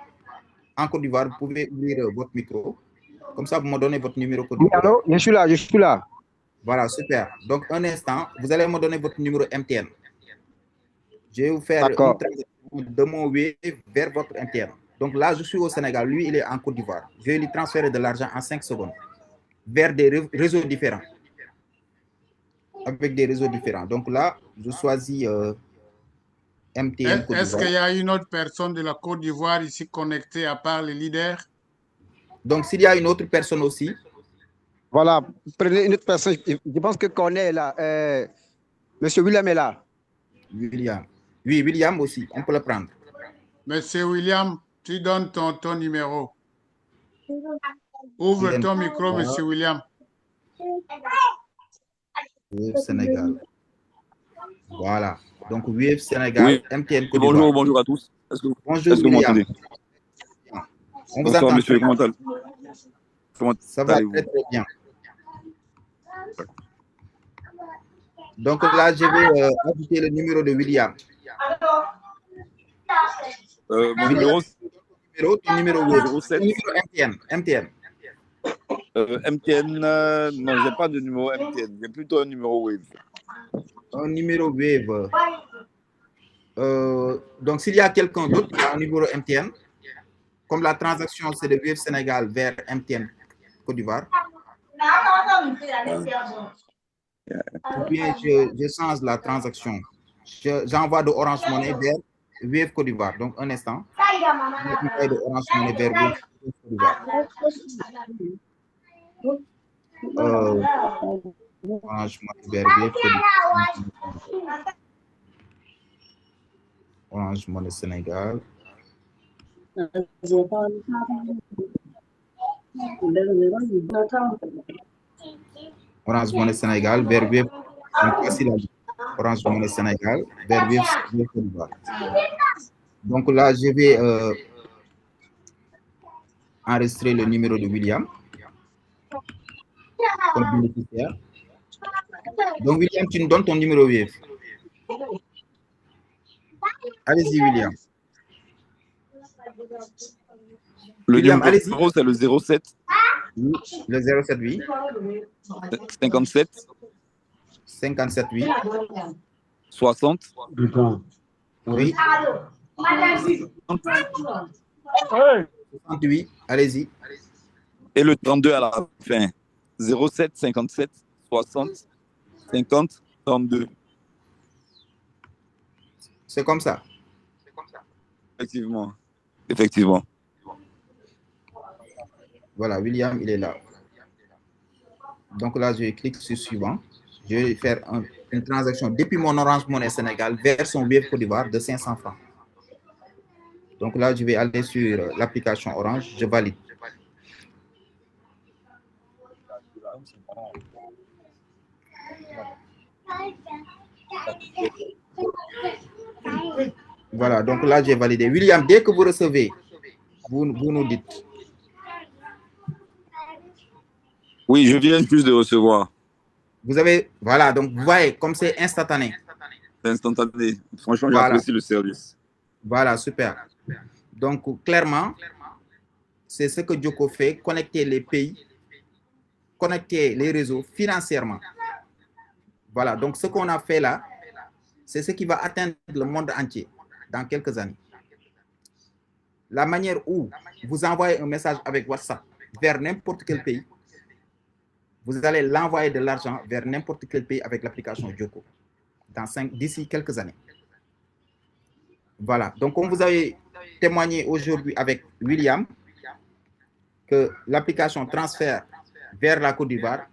en Côte d'Ivoire, vous pouvez ouvrir votre micro. Comme ça, vous me donnez votre numéro Côte d'Ivoire. Allô, je suis là, je suis là. Voilà, super. Donc, un instant, vous allez me donner votre numéro MTN. Je vais vous faire une transaction de mon Wave vers votre MTN. Donc là, je suis au Sénégal. Lui, il est en Côte d'Ivoire. Je vais lui transférer de l'argent en 5 secondes vers des réseaux différents. Avec des réseaux différents. Donc là, je choisis MTN Côte d'Ivoire. Est-ce qu'il y a une autre personne de la Côte d'Ivoire ici connectée à part les leaders? Donc, s'il y a une autre personne aussi. Voilà, prenez une autre personne. Je pense que Cornet est là. Monsieur William est là. William. Oui, William aussi. On peut le prendre. Monsieur William, tu donnes ton numéro. Ouvre ton micro, Monsieur William. Wave Sénégal. Voilà. Donc, Wave Sénégal, oui. MTN Côte d'Ivoire. Bonjour à tous. Bonjour, William. On vous entend. Monsieur. Comment ça va très, très bien. Donc là, je vais ajouter le numéro de William. Mon numéro, ton numéro Wave. 07. Numéro MTN. MTN, non, j'ai pas de numéro MTN. J'ai plutôt un numéro Wave. Un numéro Wave. Donc, s'il y a quelqu'un d'autre qui a un numéro MTN, comme la transaction, c'est de Wave Sénégal vers MTN Côte d'Ivoire. Ou bien je change la transaction. J'envoie de Orange Money vers Wave Côte d'Ivoire. Donc, un instant. Je de Orange Money vers Wave Côte d'Ivoire. Orange Money vers Wave Côte d'Ivoire. Orange Money Sénégal. Orange Money Sénégal vers Wave. Orange Money Sénégal vers Wave Côte d'Ivoire. Donc là, je vais enregistrer le numéro de William comme bénéficiaire. Donc William, tu nous donnes ton numéro Wave. Allez-y, William. Le numéro, c'est le 07. Oui, le 07, oui. 57. 57, oui. 60. Oui. 68, allez-y. Et le 32 à la fin. 07, 57, 60, 50, 32. C'est comme ça. Effectivement. Voilà, William, il est là. Donc là, je clique sur suivant. Je vais faire une transaction depuis mon Orange Money Sénégal vers son Wave Côte d'Ivoire de 500 francs. Donc là, je vais aller sur l'application Orange. Je valide. Voilà, donc là, j'ai validé. William, dès que vous recevez, vous nous dites. Oui, je viens juste de recevoir. Vous avez, voilà, donc vous voyez, comme c'est instantané. C'est instantané. Franchement, j'apprécie le service. Voilà, super. Donc, clairement, c'est ce que Joko fait, connecter les pays, connecter les réseaux financièrement. Voilà, donc ce qu'on a fait là, c'est ce qui va atteindre le monde entier dans quelques années. La manière où vous envoyez un message avec WhatsApp vers n'importe quel pays, vous allez l'envoyer de l'argent vers n'importe quel pays avec l'application Joko d'ici quelques années. Voilà, donc comme vous avez témoigné aujourd'hui avec William, que l'application transfère vers la Côte d'Ivoire,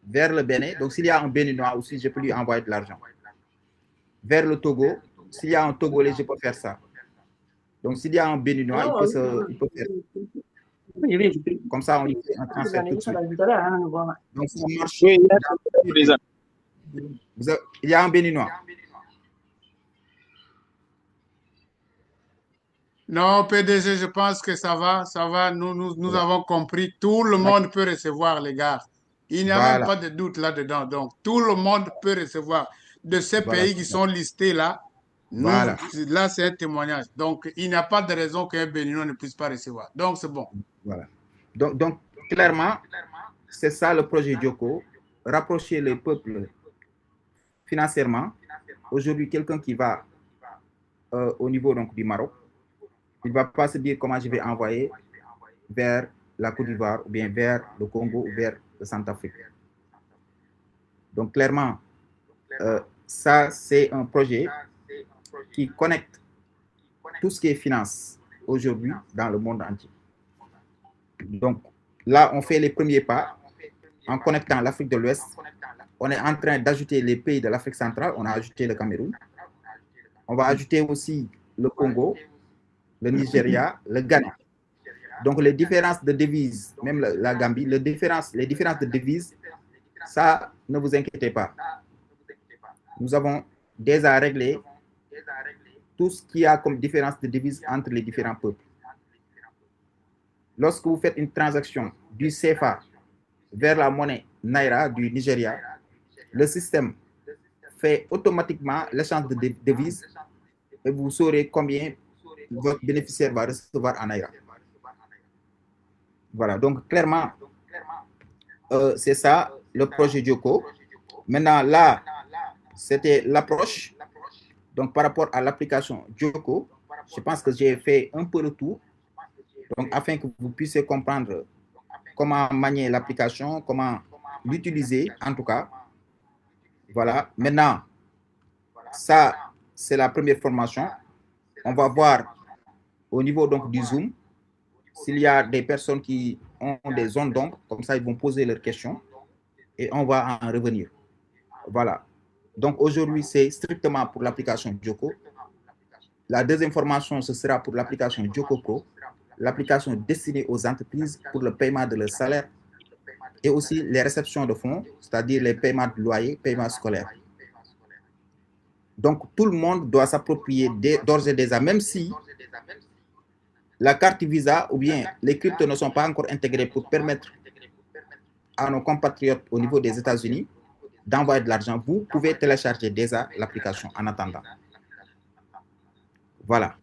vers le Bénin. Donc s'il y a un Béninois aussi, je peux lui envoyer de l'argent. Vers le Togo, s'il y a un Togolais, je peux faire ça. Donc s'il y a un Béninois, il peut faire ça. Comme ça, on lui fait un transfert tout de suite. Donc ça marche. Il y a un Béninois. Non, PDG, je pense que ça va. Nous avons compris. Tout le monde peut recevoir, les gars. Il n'y a même pas de doute là-dedans. Donc, tout le monde peut recevoir. De ces pays qui sont listés là, Voilà. Là, c'est un témoignage. Donc, il n'y a pas de raison qu'un Béninois ne puisse pas recevoir. Donc, c'est bon. Voilà. Donc, clairement, c'est ça le projet Joko, rapprocher les peuples financièrement. Aujourd'hui, quelqu'un qui va au niveau donc, du Maroc, il ne va pas se dire comment je vais envoyer vers la Côte d'Ivoire, ou bien vers le Congo, ou vers le Centrafrique. Donc, clairement, ça, c'est un projet qui connecte tout ce qui est finance aujourd'hui dans le monde entier. Donc, là, on fait les premiers pas en connectant l'Afrique de l'Ouest. On est en train d'ajouter les pays de l'Afrique centrale. On a ajouté le Cameroun. On va ajouter aussi le Congo, le Nigeria, le Ghana. Donc, les différences de devises, même la Gambie, les différences de devises, ça, ne vous inquiétez pas. Nous avons déjà réglé tout ce qu'il y a comme différence de devises entre les différents peuples. Lorsque vous faites une transaction du CFA vers la monnaie Naira du Nigeria, le système fait automatiquement l'échange de devises et vous saurez combien votre bénéficiaire va recevoir en Naira. Voilà, donc clairement, c'est ça le projet Joko. Maintenant, là, c'était l'approche. Donc, par rapport à l'application Joko, je pense que j'ai fait un peu le tour. Donc, afin que vous puissiez comprendre comment manier l'application, comment l'utiliser, en tout cas. Voilà. Maintenant, ça, c'est la première formation. On va voir au niveau donc du Zoom s'il y a des personnes qui ont des zones d'ombre, comme ça, ils vont poser leurs questions et on va en revenir. Voilà. Donc, aujourd'hui, c'est strictement pour l'application Joko. La deuxième formation, ce sera pour l'application Joko Pro, l'application destinée aux entreprises pour le paiement de leur salaire et aussi les réceptions de fonds, c'est-à-dire les paiements de loyer, paiements scolaires. Donc, tout le monde doit s'approprier d'ores et déjà, même si la carte Visa ou bien les cryptos ne sont pas encore intégrés pour permettre à nos compatriotes au niveau des États-Unis d'envoyer de l'argent, vous pouvez télécharger déjà l'application en attendant. Voilà.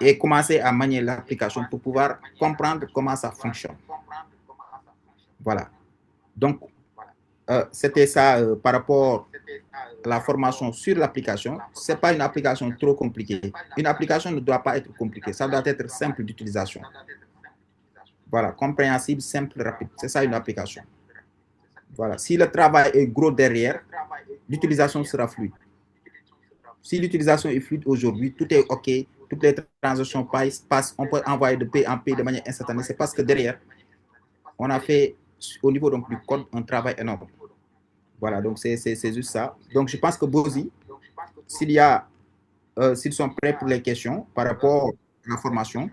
Et commencer à manier l'application pour pouvoir comprendre comment ça fonctionne. Voilà. Donc, c'était ça par rapport à la formation sur l'application. Ce n'est pas une application trop compliquée. Une application ne doit pas être compliquée. Ça doit être simple d'utilisation. Voilà, compréhensible, simple, rapide. C'est ça une application. Voilà. Si le travail est gros derrière, l'utilisation sera fluide. Si l'utilisation est fluide aujourd'hui, tout est OK, toutes les transactions passent, on peut envoyer de P en P de manière instantanée. C'est parce que derrière, on a fait au niveau donc, du code un travail énorme. Voilà, donc c'est juste ça. Donc je pense que Bozi, s'ils sont prêts pour les questions par rapport à la formation,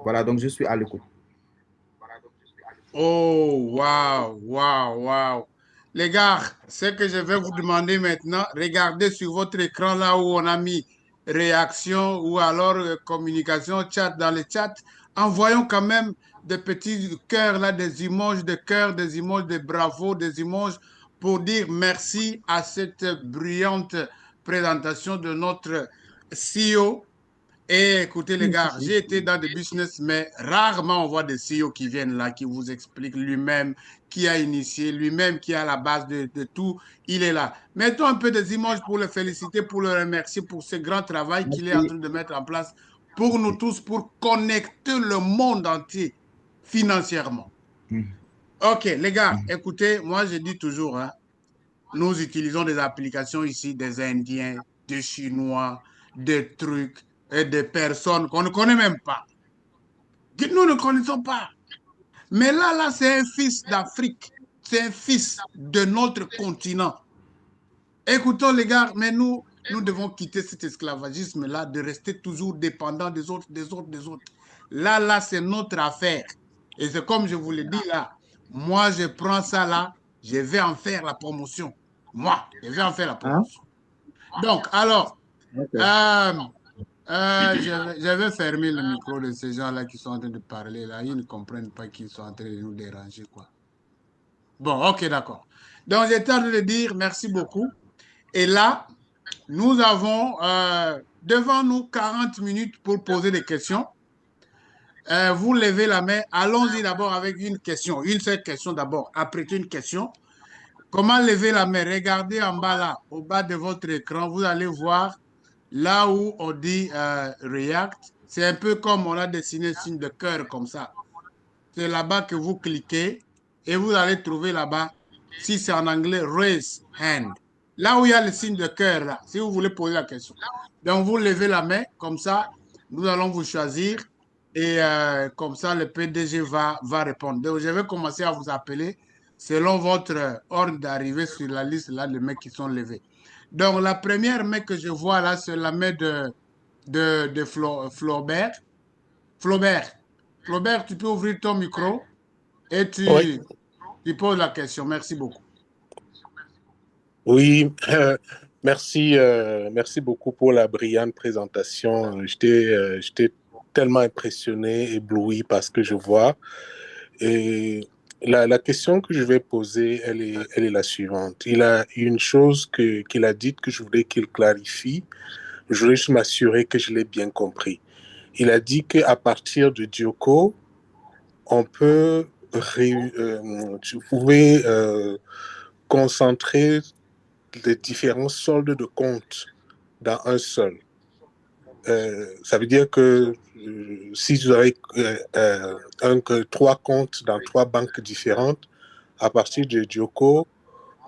voilà, donc je suis à l'écoute. Oh, waouh, waouh, waouh. Les gars, ce que je vais vous demander maintenant, regardez sur votre écran là où on a mis réaction ou alors communication, chat dans le chat. Envoyons quand même des petits cœurs là, des emojis de cœur, des emojis de bravo, des emojis pour dire merci à cette brillante présentation de notre CEO. Et écoutez les gars, j'ai été dans des business, mais rarement on voit des CEO qui viennent là, qui vous expliquent lui-même, qui a initié, lui-même qui est à la base de tout, il est là. Mettons un peu des images pour le féliciter, pour le remercier pour ce grand travail qu'il est en train de mettre en place pour nous tous, pour connecter le monde entier financièrement. Ok, les gars, écoutez, moi je dis toujours, hein, nous utilisons des applications ici, des Indiens, des Chinois, des trucs et des personnes qu'on ne connaît même pas. Que nous ne connaissons pas. Mais là, c'est un fils d'Afrique. C'est un fils de notre continent. Écoutons, les gars, mais nous devons quitter cet esclavagisme-là, de rester toujours dépendants des autres, des autres, des autres. Là, c'est notre affaire. Et c'est comme je vous l'ai dit là. Moi, je prends ça là, je vais en faire la promotion. Moi, je vais en faire la promotion. Donc, alors, je vais fermer le micro de ces gens-là qui sont en train de parler là. Ils ne comprennent pas qu'ils sont en train de nous déranger, quoi. Bon, ok, d'accord. Donc, j'étais en train de dire merci beaucoup. Et là, nous avons devant nous 40 minutes pour poser des questions. Vous levez la main. Allons-y d'abord avec une question. Une seule question d'abord. Après une question. Comment lever la main? Regardez en bas là, au bas de votre écran. Vous allez voir là où on dit React. C'est un peu comme on a dessiné le signe de cœur comme ça. C'est là-bas que vous cliquez et vous allez trouver là-bas, si c'est en anglais, Raise Hand. Là où il y a le signe de cœur, là, si vous voulez poser la question. Donc, vous levez la main, comme ça, nous allons vous choisir et comme ça, le PDG va répondre. Donc, je vais commencer à vous appeler selon votre ordre d'arrivée sur la liste là, de mecs qui sont levés. Donc, la première main que je vois là, c'est la main de Flaubert. Flaubert, tu peux ouvrir ton micro et Oui, tu poses la question. Merci beaucoup. oui, merci beaucoup pour la brillante présentation. J'étais tellement impressionné, ébloui par ce que je vois. Et la question que je vais poser, elle est la suivante. Il a une chose qu'il a dite que je voulais qu'il clarifie. Je voulais juste m'assurer que je l'ai bien compris. Il a dit qu'à partir de Dioko, on peut, vous pouvez concentrer les différents soldes de compte dans un seul. Ça veut dire que si vous avez 3 comptes dans 3 banques différentes, à partir de Dioko,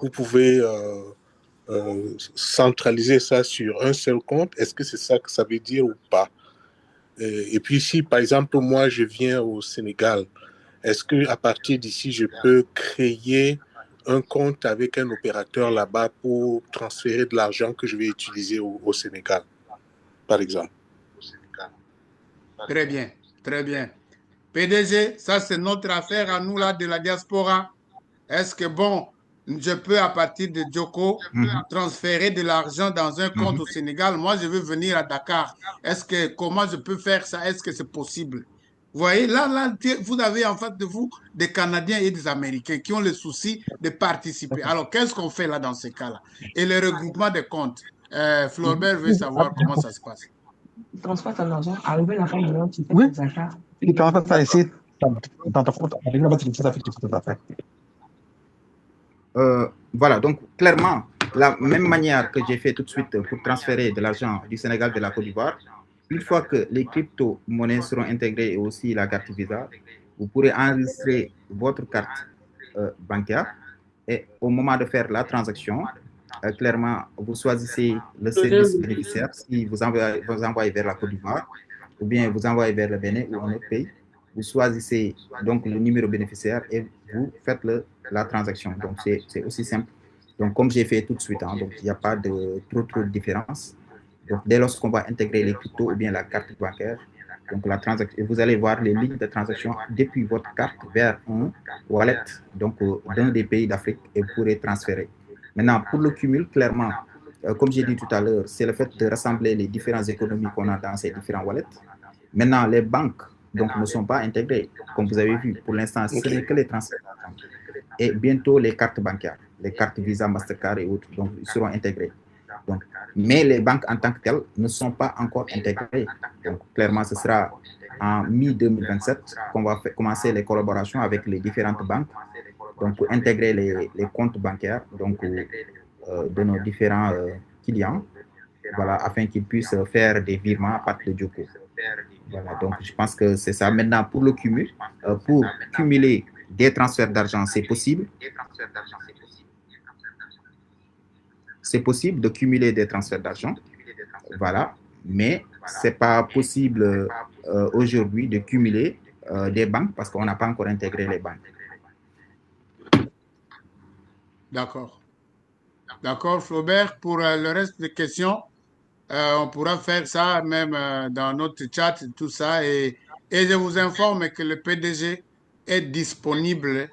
vous pouvez centraliser ça sur un seul compte. Est-ce que c'est ça que ça veut dire ou pas? Et puis si, par exemple, moi, je viens au Sénégal, est-ce qu'à partir d'ici, je peux créer un compte avec un opérateur là-bas pour transférer de l'argent que je vais utiliser au Sénégal, par exemple? Très bien, très bien. PDG, ça c'est notre affaire à nous là de la diaspora. Est-ce que bon, je peux à partir de Djoko transférer de l'argent dans un compte au Sénégal? Moi, je veux venir à Dakar. Comment je peux faire ça? Est-ce que c'est possible? Vous voyez, là, vous avez en face de vous des Canadiens et des Américains qui ont le souci de participer. Alors, qu'est-ce qu'on fait là dans ces cas-là? Et le regroupement des comptes. Flaubert veut savoir comment ça se passe. Transfère ton argent, arrivé à la fin du mois, tu fais Oui. tes achats. Il transfère ça ici dans ton compte. Avec là-bas, tu ça fait tout à fait. Voilà, donc clairement, la même manière que j'ai fait tout de suite pour transférer de l'argent du Sénégal vers la Côte d'Ivoire, une fois que les crypto-monnaies seront intégrées et aussi la carte Visa, vous pourrez enregistrer votre carte bancaire et au moment de faire la transaction, clairement, vous choisissez le service bénéficiaire si vous envoyez vers la Côte d'Ivoire ou bien vous envoyez vers le Bénin ou un autre pays. Vous choisissez donc le numéro bénéficiaire et vous faites la transaction. Donc, c'est aussi simple. Donc, comme j'ai fait tout de suite, donc il n'y a pas de trop de différence. Donc, dès lors qu'on va intégrer les cryptos ou bien la carte bancaire, donc la transaction, vous allez voir les lignes de transaction depuis votre carte vers un wallet, donc d'un des pays d'Afrique et vous pourrez transférer. Maintenant, pour le cumul, clairement, comme j'ai dit tout à l'heure, c'est le fait de rassembler les différentes économies qu'on a dans ces différents wallets. Maintenant, les banques donc, ne sont pas intégrées, comme vous avez vu. Pour l'instant, ce n'est que les transferts. Et bientôt, les cartes bancaires, les cartes Visa, Mastercard et autres, donc, ils seront intégrés. Donc, mais les banques en tant que telles ne sont pas encore intégrées. Donc, clairement, ce sera en mi-2027 qu'on va commencer les collaborations avec les différentes banques donc, pour intégrer les comptes bancaires donc, de nos différents clients, voilà, afin qu'ils puissent faire des virements à partir de Djoko. Voilà, donc je pense que c'est ça. Maintenant, pour le cumul, pour cumuler des transferts d'argent, c'est possible. C'est possible de cumuler des transferts d'argent, voilà, mais ce n'est pas possible aujourd'hui de cumuler des banques parce qu'on n'a pas encore intégré les banques. D'accord. D'accord, Flaubert. Pour le reste des questions, on pourra faire ça même dans notre chat, tout ça. Et je vous informe que le PDG est disponible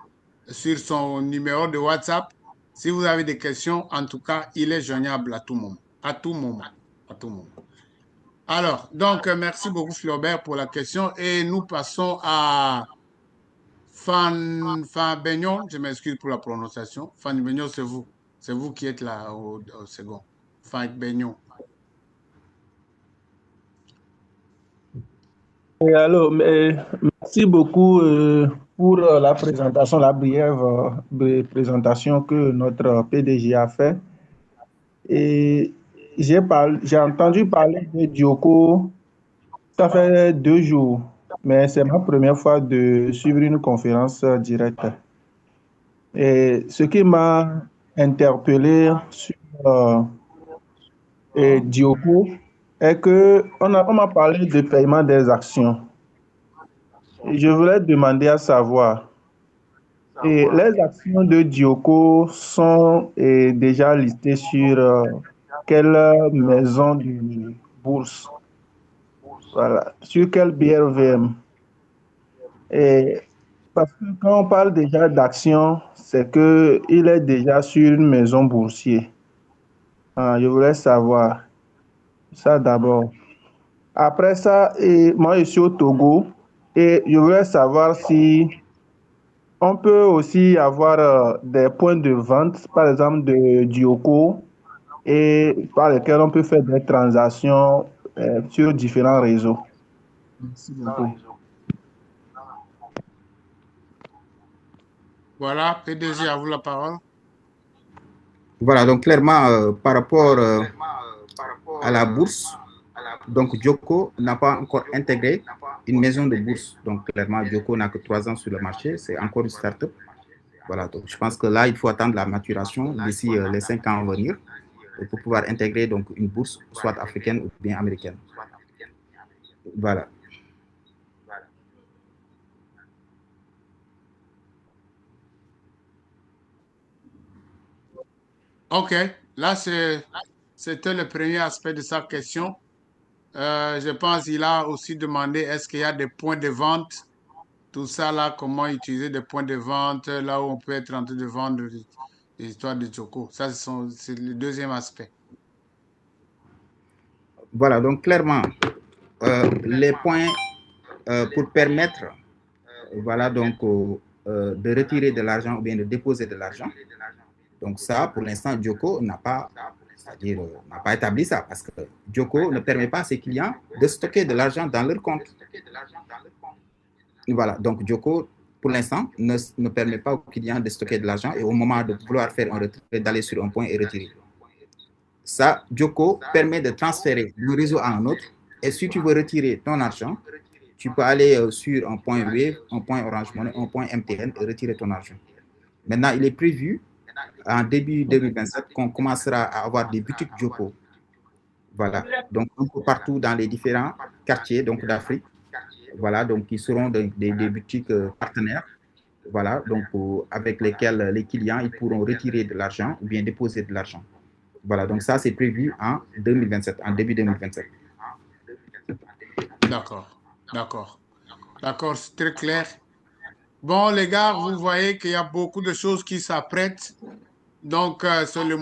sur son numéro de WhatsApp. Si vous avez des questions, en tout cas, il est joignable à tout moment. À tout moment. À tout moment. Alors, donc, merci beaucoup, Flaubert, pour la question. Et nous passons à Fan Beignon. Je m'excuse pour la prononciation. Fan Beignon, c'est vous. C'est vous qui êtes là au second. Frank Beignon. Et alors, merci beaucoup pour la présentation, la brève présentation que notre PDG a fait. Et j'ai entendu parler de Dioko, ça fait 2 jours, mais c'est ma première fois de suivre une conférence directe. Et ce qui m'a interpellé sur Dioko est que on m'a parlé de paiement des actions. Et je voulais demander à savoir, et les actions de Dioko sont déjà listées sur quelle maison de bourse? Voilà, sur quel BRVM? Et parce que quand on parle déjà d'actions, c'est qu'il est déjà sur une maison boursière. Je voulais savoir ça d'abord. Après ça, moi je suis au Togo et je voulais savoir si on peut aussi avoir des points de vente, par exemple de Dioko, et par lesquels on peut faire des transactions sur différents réseaux. Merci beaucoup. Voilà, PDG, à vous la parole. Voilà, donc clairement, par rapport à la bourse, donc Dioko n'a pas encore intégré une maison de bourse. Donc clairement, Dioko n'a que 3 ans sur le marché, c'est encore une start-up. Voilà, donc je pense que là, il faut attendre la maturation d'ici les 5 ans à venir pour pouvoir intégrer donc une bourse, soit africaine ou bien américaine. Voilà. OK, là, c'était le premier aspect de sa question. Je pense qu'il a aussi demandé est-ce qu'il y a des points de vente, tout ça là, comment utiliser des points de vente, là où on peut être en train de vendre les histoires de Joko. Ça, c'est le deuxième aspect. Voilà, donc clairement, les points pour permettre voilà, donc, de retirer de l'argent ou bien de déposer de l'argent. Donc ça, pour l'instant, Dioko n'a pas, c'est-à-dire, n'a pas établi ça parce que Dioko ne permet pas à ses clients de stocker de l'argent dans leur compte. Voilà, donc Dioko, pour l'instant, ne permet pas aux clients de stocker de l'argent et au moment de vouloir faire un retrait, d'aller sur un point et retirer. Ça, Dioko permet de transférer d'un réseau à un autre. Et si tu veux retirer ton argent, tu peux aller sur un point Wave, un point Orange Money, un point MTN et retirer ton argent. Maintenant, il est prévu en début 2027 qu'on commencera à avoir des boutiques Dioko. Voilà, donc un peu partout dans les différents quartiers d'Afrique. Voilà, donc qui seront des boutiques partenaires. Voilà, donc avec lesquels les clients ils pourront retirer de l'argent ou bien déposer de l'argent. Voilà, donc ça c'est prévu en 2027, en début 2027. D'accord, d'accord. D'accord, c'est très clair. Bon, les gars, vous voyez qu'il y a beaucoup de choses qui s'apprêtent. Donc, c'est le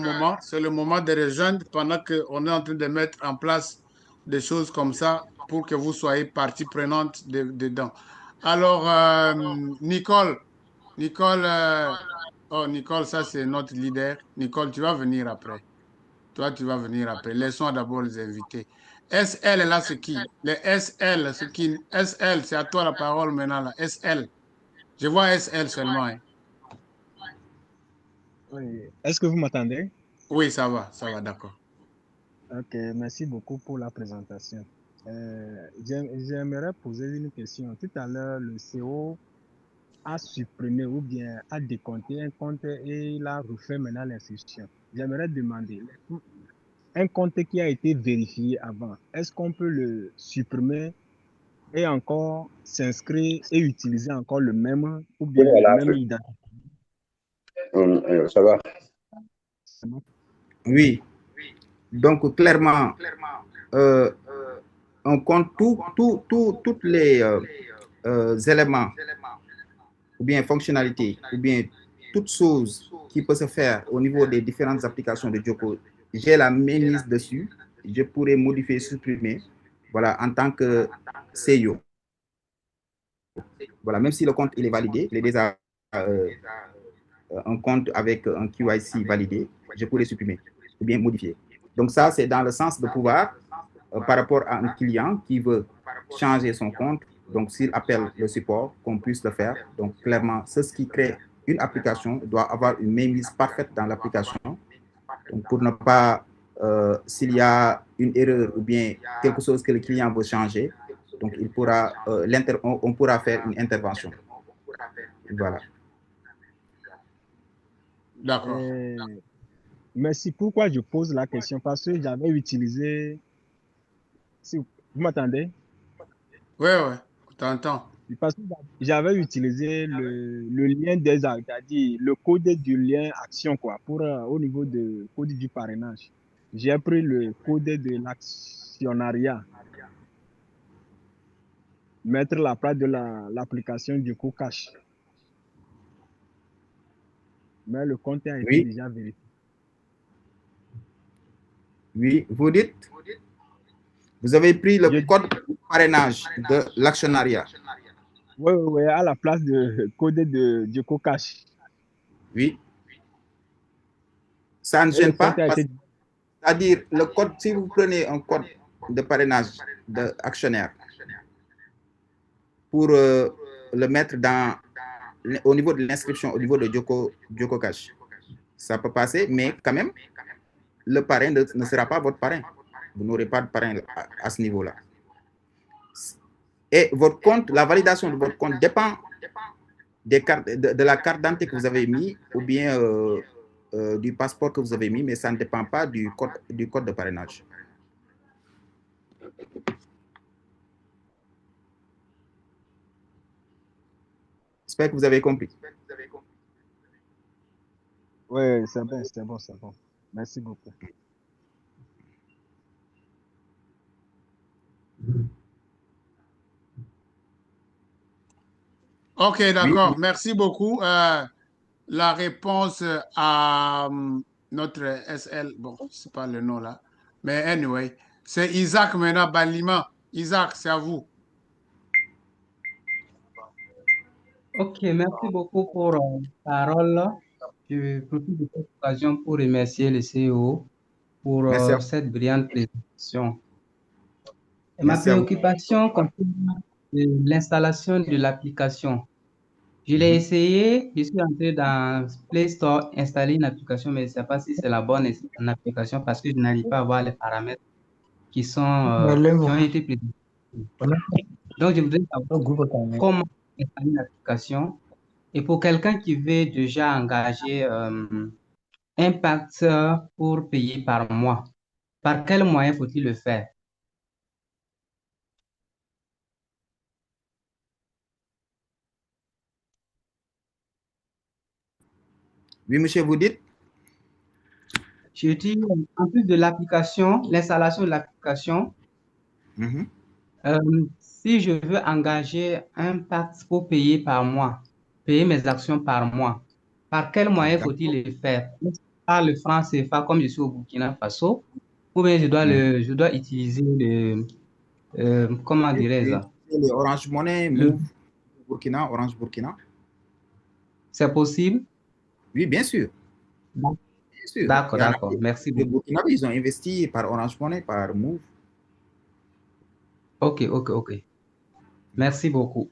moment de rejoindre pendant qu'on est en train de mettre en place des choses comme ça pour que vous soyez partie prenante dedans. Alors, Nicole, Nicole, ça c'est notre leader. Nicole, tu vas venir après. Toi, tu vas venir après. Laissons d'abord les invités. SL, là, c'est qui? Les SL, c'est qui? SL, c'est à toi la parole maintenant, là. SL. Je vois SL seulement, hein. Oui. Est-ce que vous m'entendez? Oui, ça va, d'accord. Ok, merci beaucoup pour la présentation. J'aimerais poser une question. Tout à l'heure, le CEO a supprimé ou bien a décompté un compte et il a refait maintenant l'instruction. J'aimerais demander, un compte qui a été vérifié avant, est-ce qu'on peut le supprimer et encore s'inscrire et utiliser encore le même ou bien Voilà, le même identité? ça va. Oui, donc clairement, on compte tous les éléments ou bien fonctionnalités ou bien toutes choses qui peuvent se faire au niveau des différentes applications de Dioko. J'ai la mainmise dessus, je pourrais modifier, supprimer, voilà, en tant que CEO. Voilà, même si le compte il est validé, il est déjà un compte avec un QIC validé, je pourrais supprimer ou bien modifier. Donc ça, c'est dans le sens de pouvoir, par rapport à un client qui veut changer son compte, donc s'il appelle le support, qu'on puisse le faire. Donc clairement, c'est ce qui crée une application doit avoir une mainmise parfaite dans l'application. Donc pour ne pas, s'il y a une erreur ou bien quelque chose que le client veut changer, donc il pourra, on pourra faire une intervention. Voilà. D'accord. Merci. Pourquoi je pose la question? Parce que j'avais utilisé... Si vous m'entendez? Oui, oui, on t'entend. Parce que j'avais utilisé le lien c'est-à-dire le code du lien action, quoi, pour, au niveau de code du parrainage. J'ai pris le code de l'actionnariat, mettre la place de l'application du coup cash. Mais le compte a été déjà vérifié. Oui, vous dites, vous avez pris le code de parrainage de l'actionnariat. Oui, à la place de code du co-cash. Oui. Ça ne gêne pas, c'est-à-dire le code, si vous prenez un code de parrainage d'actionnaire pour le mettre au niveau de l'inscription, au niveau de Joko Cash, ça peut passer, mais quand même, le parrain ne sera pas votre parrain. Vous n'aurez pas de parrain à ce niveau-là. Et votre compte, la validation de votre compte dépend de la carte d'identité que vous avez mis ou bien du passeport que vous avez mis, mais ça ne dépend pas du code de parrainage. J'espère que vous avez compris. Oui, c'est bon. Merci beaucoup. Ok, d'accord. Oui. Merci beaucoup. La réponse à notre SL, bon, c'est pas le nom là, mais anyway, c'est Isaac maintenant, Balima. Isaac, c'est à vous. Ok, merci beaucoup pour la parole. Je profite de cette occasion pour remercier le CEO pour cette brillante présentation. Ma préoccupation concerne l'installation de l'application. Je l'ai essayé, je suis entré dans Play Store, installer une application, mais je ne sais pas si c'est la bonne application parce que je n'arrive pas à voir les paramètres qui ont été présentés. Donc, je voudrais savoir comment installer une application. Et pour quelqu'un qui veut déjà engager un pacteur pour payer par mois, par quel moyen faut-il le faire? Oui, monsieur, vous dites? Je dis, en plus de l'application, l'installation de l'application, si je veux engager un pacte pour payer par mois, payer mes actions par mois, par quel moyen faut-il le faire? Par le franc CFA comme je suis au Burkina Faso, ou bien je dois utiliser comment dirais-je? Les Orange Money, Move, Burkina, Orange Burkina. C'est possible? Oui, bien sûr. Bien sûr. D'accord. Merci beaucoup. Les Burkinabés, ils ont investi par Orange Money, par Move. Ok. Merci beaucoup.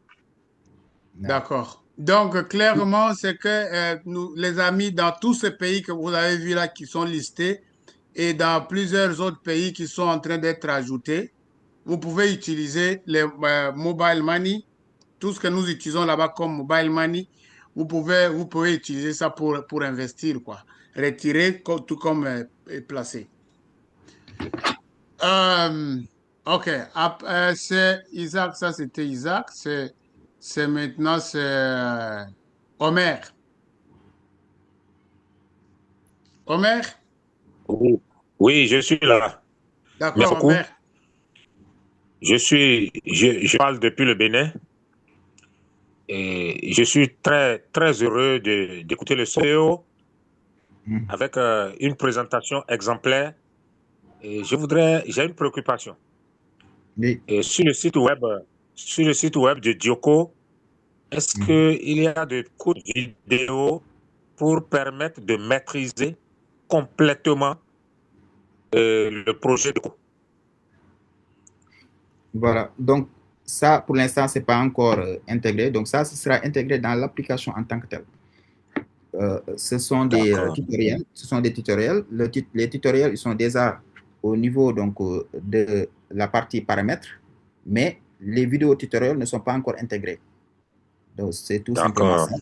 D'accord. Donc, clairement, c'est que nous, les amis, dans tous ces pays que vous avez vus là qui sont listés et dans plusieurs autres pays qui sont en train d'être ajoutés, vous pouvez utiliser les mobile money, tout ce que nous utilisons là-bas comme mobile money, vous pouvez utiliser ça pour investir, quoi. Retirer tout comme placer. Ok, c'est Isaac, ça c'était Isaac, c'est maintenant c'est Omer. Omer? Oui, je suis là. D'accord, Omer. Je parle depuis le Bénin et je suis très, très heureux d'écouter le CEO avec une présentation exemplaire. Et j'ai une préoccupation. Et sur le site web de Djoko, est-ce qu'il y a des cours vidéo pour permettre de maîtriser complètement le projet de... Voilà, donc ça, pour l'instant, ce n'est pas encore intégré. Donc ça, ce sera intégré dans l'application en tant que telle. Ce sont des tutoriels. Ce sont des tutoriels. Les tutoriels, ils sont déjà au niveau donc, de la partie paramètres, mais les vidéos tutoriels ne sont pas encore intégrés. Donc, c'est tout simplement ça.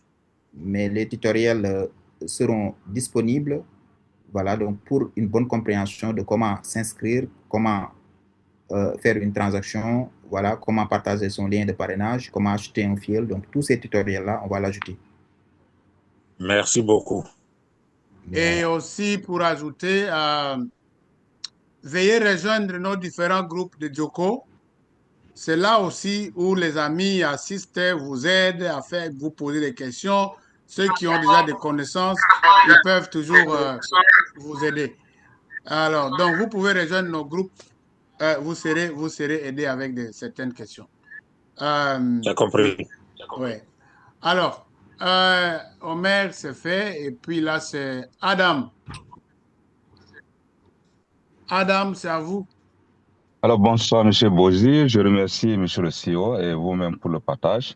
Mais les tutoriels seront disponibles, voilà, donc pour une bonne compréhension de comment s'inscrire, comment faire une transaction, voilà, comment partager son lien de parrainage, comment acheter un fil. Donc, tous ces tutoriels-là, on va l'ajouter. Merci beaucoup. Et aussi, pour ajouter, veuillez rejoindre nos différents groupes de Djoko. C'est là aussi où les amis assistent, vous aident à faire, vous poser des questions. Ceux qui ont déjà des connaissances, ils peuvent toujours vous aider. Alors, donc, vous pouvez rejoindre nos groupes. Vous serez aidé avec certaines questions. J'ai compris. Oui. Alors, Omer, c'est fait. Et puis là, c'est Adam. Adam, c'est à vous. Alors, bonsoir, M. Bozy. Je remercie M. le CEO et vous-même pour le partage.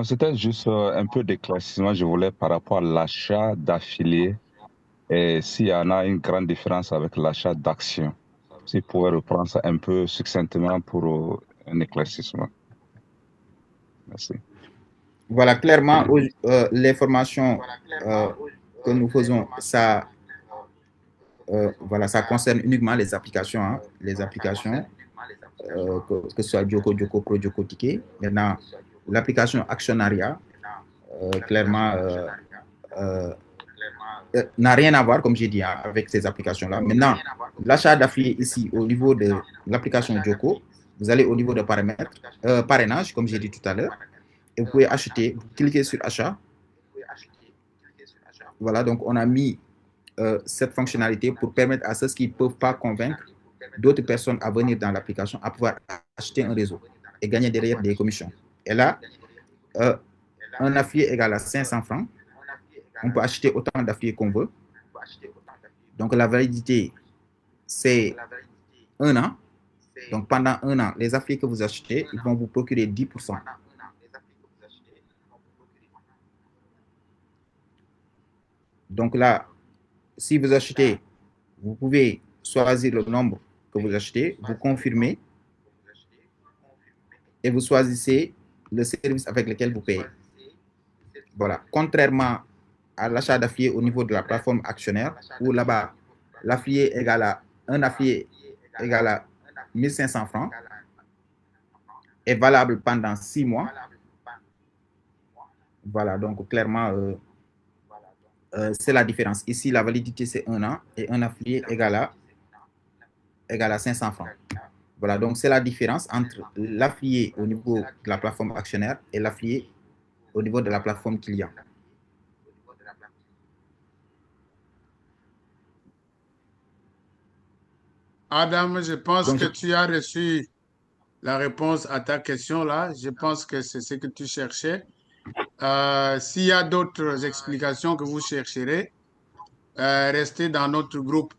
C'était juste un peu d'éclaircissement, je voulais, par rapport à l'achat d'affiliés et s'il y en a une grande différence avec l'achat d'actions. Si vous pouvez reprendre ça un peu succinctement pour un éclaircissement. Merci. Voilà, clairement, les formations que nous faisons, ça, voilà, ça concerne uniquement les applications, hein, que ce soit Djoko, Djoko Pro, Djoko Ticket. Maintenant, l'application Actionnariat, clairement, n'a rien à voir, comme j'ai dit, hein, avec ces applications-là. Maintenant, l'achat d'affiliés ici, au niveau de l'application Djoko, vous allez au niveau de paramètres, parrainage, comme j'ai dit tout à l'heure, et vous pouvez acheter, vous cliquez sur achat. Voilà, donc on a mis cette fonctionnalité pour permettre à ceux qui ne peuvent pas convaincre d'autres personnes à venir dans l'application à pouvoir acheter un réseau et gagner derrière des commissions. Et là, un affilié égale à 500 francs. On peut acheter autant d'affiliés qu'on veut. Donc, la validité, c'est 1 an. Donc, pendant 1 an, les affiliés que vous achetez, ils vont vous procurer 10%. Donc là, si vous achetez, vous pouvez choisir le nombre que vous achetez, vous confirmez et vous choisissez le service avec lequel vous payez. Voilà. Contrairement à l'achat d'affiliés au niveau de la plateforme actionnaire, où là-bas, l'affilié égale à un affilié égale à 1500 francs, est valable pendant 6 mois. Voilà, donc clairement, c'est la différence. Ici, la validité, c'est 1 an et un affilié égale à 500 francs. Voilà, donc c'est la différence entre l'affilié au niveau de la plateforme actionnaire et l'affilié au niveau de la plateforme client. Adam, je pense que tu as reçu la réponse à ta question là. Je pense que c'est ce que tu cherchais. S'il y a d'autres explications que vous chercherez, restez dans notre groupe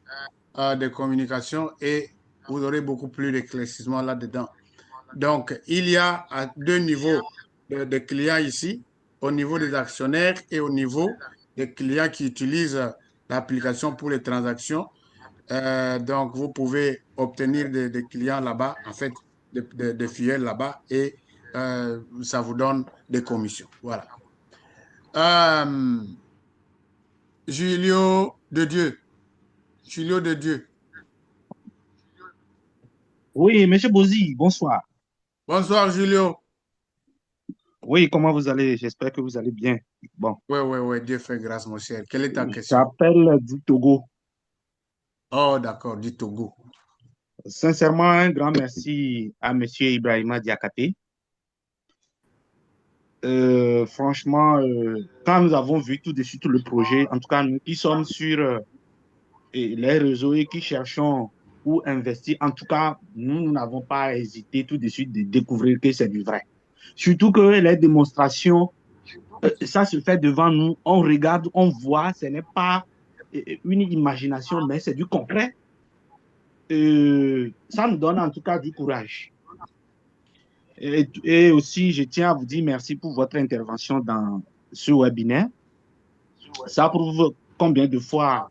de communication et vous aurez beaucoup plus d'éclaircissement là-dedans. Donc, il y a 2 niveaux de clients ici, au niveau des actionnaires et au niveau des clients qui utilisent l'application pour les transactions. Donc, vous pouvez obtenir des clients là-bas, en fait, des fidèles là-bas et ça vous donne des commissions. Voilà. Julio de Dieu. Oui, M. Bozy, bonsoir. Bonsoir, Julio. Oui, comment vous allez? J'espère que vous allez bien. Bon. Oui, Dieu fait grâce, mon cher. Quelle est ta question? J'appelle du Togo. Oh, d'accord, du Togo. Sincèrement, un grand merci à M. Ibrahima Diakate. Franchement, quand nous avons vu tout de suite le projet, en tout cas, nous qui sommes sur les réseaux et qui cherchons où investir, en tout cas, nous n'avons pas hésité tout de suite de découvrir que c'est du vrai. Surtout que les démonstrations, ça se fait devant nous, on regarde, on voit, ce n'est pas une imagination, mais c'est du concret. ça nous donne en tout cas du courage. Et aussi, je tiens à vous dire merci pour votre intervention dans ce webinaire. Ça prouve combien de fois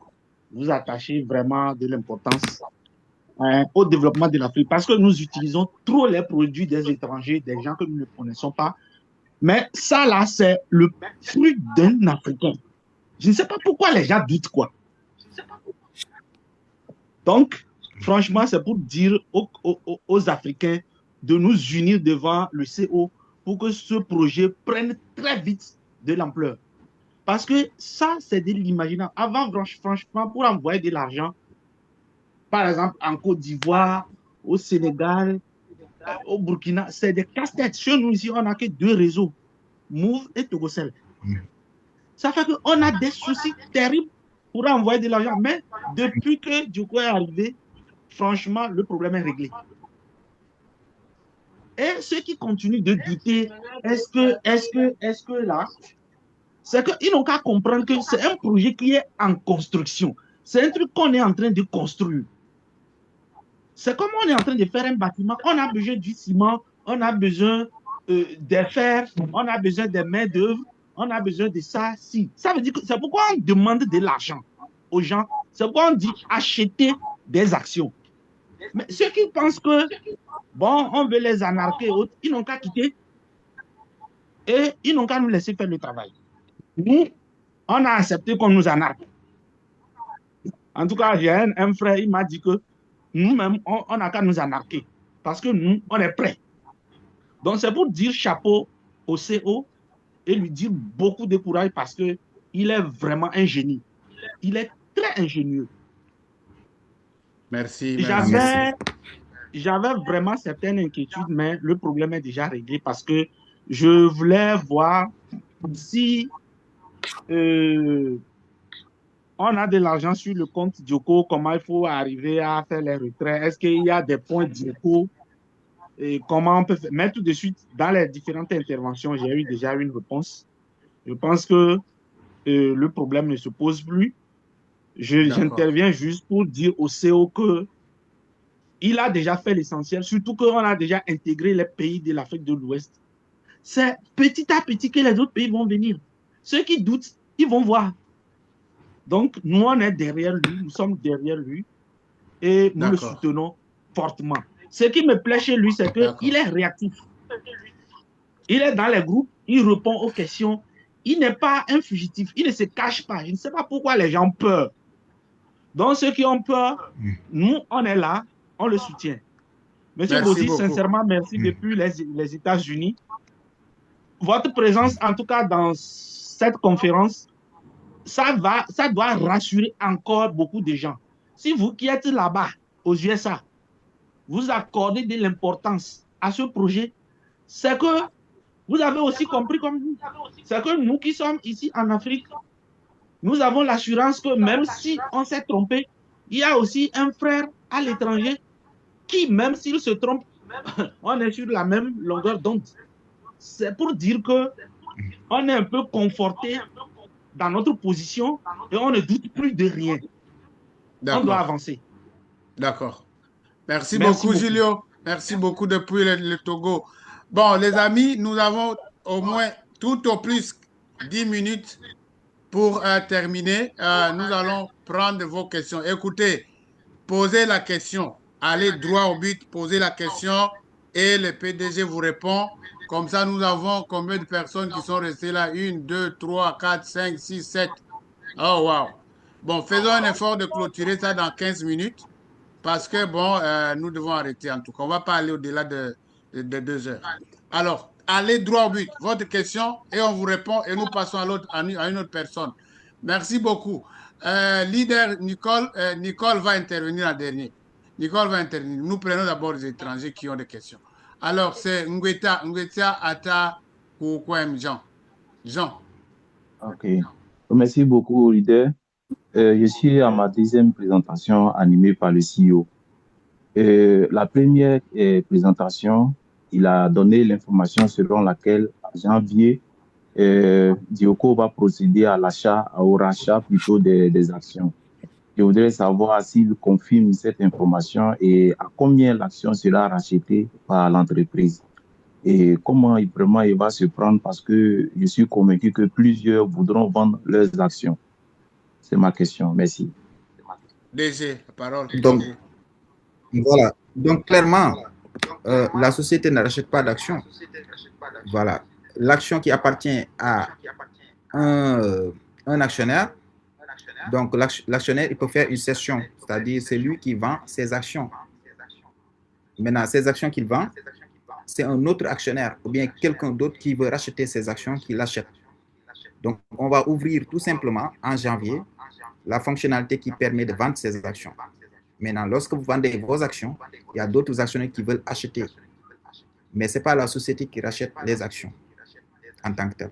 vous attachez vraiment de l'importance au développement de l'Afrique, parce que nous utilisons trop les produits des étrangers, des gens que nous ne connaissons pas. Mais ça, là, c'est le fruit d'un Africain. Je ne sais pas pourquoi les gens doutent, quoi. Donc, franchement, c'est pour dire aux Africains de nous unir devant le CO pour que ce projet prenne très vite de l'ampleur. Parce que ça, c'est de l'imaginable. Avant, franchement, pour envoyer de l'argent, par exemple, en Côte d'Ivoire, au Sénégal, au Burkina, c'est des casse-têtes. Chez nous, ici, on n'a que 2 réseaux, Move et Togocel. Ça fait qu'on a des soucis terribles pour envoyer de l'argent. Mais depuis que Djoko est arrivé, franchement, le problème est réglé. Et ceux qui continuent de douter, est-ce que là, c'est qu'ils n'ont qu'à comprendre que c'est un projet qui est en construction. C'est un truc qu'on est en train de construire. C'est comme on est en train de faire un bâtiment. On a besoin du ciment, on a besoin des fers, on a besoin des main-d'œuvre, on a besoin de ça. Si. Ça veut dire que c'est pourquoi on demande de l'argent aux gens. C'est pourquoi on dit acheter des actions. Mais ceux qui pensent que, bon, on veut les anarquer, ils n'ont qu'à quitter et ils n'ont qu'à nous laisser faire le travail. Nous, on a accepté qu'on nous anarque. En tout cas, j'ai un frère, il m'a dit que nous-mêmes, on n'a qu'à nous anarquer parce que nous, on est prêts. Donc, c'est pour dire chapeau au CO et lui dire beaucoup de courage parce qu'il est vraiment un génie. Il est très ingénieux. Merci. J'avais vraiment certaines inquiétudes, mais le problème est déjà réglé parce que je voulais voir si on a de l'argent sur le compte Djoko, comment il faut arriver à faire les retraits. Est-ce qu'il y a des points Djoko et comment on peut faire. Mais tout de suite, dans les différentes interventions, j'ai eu déjà une réponse. Je pense que le problème ne se pose plus. J'interviens juste pour dire au CO que il a déjà fait l'essentiel, surtout qu'on a déjà intégré les pays de l'Afrique de l'Ouest. C'est petit à petit que les autres pays vont venir. Ceux qui doutent, ils vont voir. Donc, nous, on est derrière lui, nous sommes derrière lui et nous le soutenons fortement. Ce qui me plaît chez lui, c'est qu'il est réactif. Il est dans les groupes, il répond aux questions. Il n'est pas un fugitif, il ne se cache pas. Je ne sais pas pourquoi les gens ont peur. Donc, ceux qui ont peur, nous, on est là, on le soutient. Monsieur Bozi, sincèrement, merci depuis les États-Unis. Votre présence, en tout cas dans cette conférence, ça doit rassurer encore beaucoup de gens. Si vous qui êtes là-bas, aux USA, vous accordez de l'importance à ce projet, c'est que vous avez aussi compris comme nous. C'est que nous qui sommes ici en Afrique, nous avons l'assurance que même si on s'est trompé, il y a aussi un frère à l'étranger qui, même s'il se trompe, on est sur la même longueur d'onde. C'est pour dire que on est un peu conforté dans notre position et on ne doute plus de rien. On doit avancer. D'accord. Merci beaucoup, Julio. Merci beaucoup depuis le Togo. Bon, les amis, nous avons au moins tout au plus 10 minutes pour terminer. Nous allons prendre vos questions. Écoutez, posez la question. Allez droit au but, posez la question et le PDG vous répond. Comme ça, nous avons combien de personnes qui sont restées là? 1, 2, 3, 4, 5, 6, 7. Oh, wow. Bon, faisons un effort de clôturer ça dans 15 minutes parce que, bon, nous devons arrêter en tout cas. On ne va pas aller au-delà de 2 heures. Alors, allez droit au but. Votre question et on vous répond et nous passons à une autre personne. Merci beaucoup. Leader Nicole va intervenir en dernier. Nicole va intervenir. Nous prenons d'abord les étrangers qui ont des questions. Alors, c'est Ngueta Ata Koukwem Jean. Jean. Ok. Merci beaucoup, leader. Je suis à ma 10e présentation animée par le CEO. La première présentation, il a donné l'information selon laquelle, en janvier, Djoko va procéder à l'achat, au rachat plutôt des actions. Je voudrais savoir s'il confirme cette information et à combien l'action sera rachetée par l'entreprise. Et comment vraiment il va se prendre parce que je suis convaincu que plusieurs voudront vendre leurs actions. C'est ma question. Merci. DG, la parole. Donc, voilà. Donc, clairement, la société ne rachète pas d'actions. Voilà. L'action qui appartient à un actionnaire, donc l'actionnaire, il peut faire une cession, c'est-à-dire c'est lui qui vend ses actions. Maintenant, ces actions qu'il vend, c'est un autre actionnaire ou bien quelqu'un d'autre qui veut racheter ses actions qui l'achète. Donc, on va ouvrir tout simplement en janvier la fonctionnalité qui permet de vendre ces actions. Maintenant, lorsque vous vendez vos actions, il y a d'autres actionnaires qui veulent acheter. Mais ce n'est pas la société qui rachète les actions en tant que telle.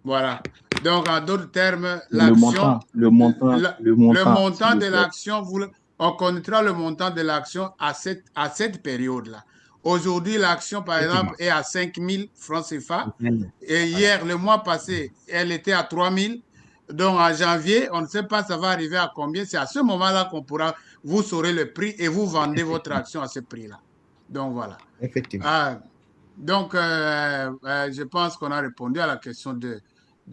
Voilà. Donc, en d'autres termes, le montant de l'action, on connaîtra le montant de l'action à cette période-là. Aujourd'hui, l'action, par exemple, est à 5 000 francs CFA. Et hier, le mois passé, elle était à 3 000. Donc, en janvier, on ne sait pas ça va arriver à combien. C'est à ce moment-là qu'on pourra, vous saurez le prix et vous vendez votre action à ce prix-là. Donc, voilà. Effectivement. Donc, je pense qu'on a répondu à la question de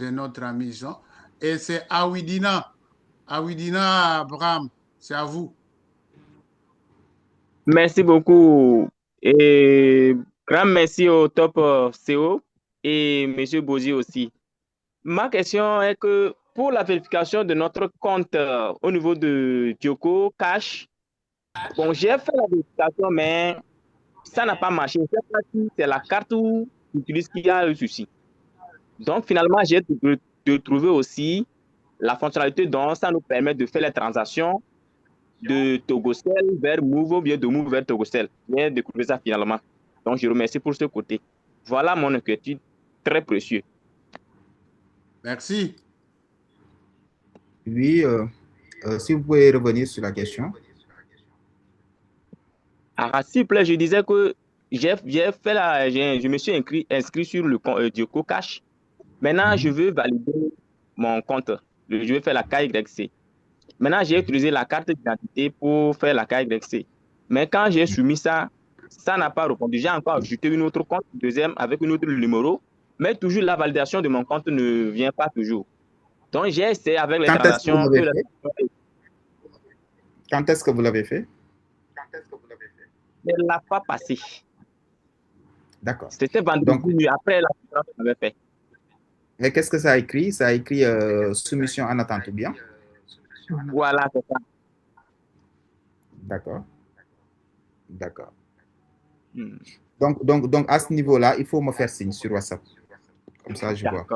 notre ami Jean. Et c'est Awidina Abraham, c'est à vous. Merci beaucoup. Et grand merci au top CO et M. Bozi aussi. Ma question est que pour la vérification de notre compte au niveau de Dioco Cash, bon, j'ai fait la vérification, mais ça n'a pas marché. Je ne sais pas si c'est la carte ou j'utilise qui a eu souci. Donc, finalement, j'ai trouvé aussi la fonctionnalité dont ça nous permet de faire les transactions de Togocel vers Move ou bien de Move vers Togocel. J'ai découvert ça finalement. Donc, je remercie pour ce côté. Voilà mon inquiétude, très précieux. Merci. Oui, si vous pouvez revenir sur la question. Ah, s'il vous plaît, je disais que je me suis inscrit sur le compte Dioco Cash. Maintenant, je veux valider mon compte. Je vais faire la KYC. Maintenant, j'ai utilisé la carte d'identité pour faire la KYC. Mais quand j'ai soumis ça, ça n'a pas répondu. J'ai encore ajouté une autre compte, deuxième, avec un autre numéro. Mais toujours, la validation de mon compte ne vient pas toujours. Donc, j'ai essayé avec les transactions. Quand est-ce que vous l'avez fait? Elle ne l'a pas passé. D'accord. C'était vendredi, après la conférence qu'on avait fait. Mais qu'est-ce que ça a écrit? Ça a écrit soumission en attente ou bien? Voilà, c'est ça. D'accord. D'accord. Donc, à ce niveau-là, il faut me faire signe sur WhatsApp. Comme ça, je vois.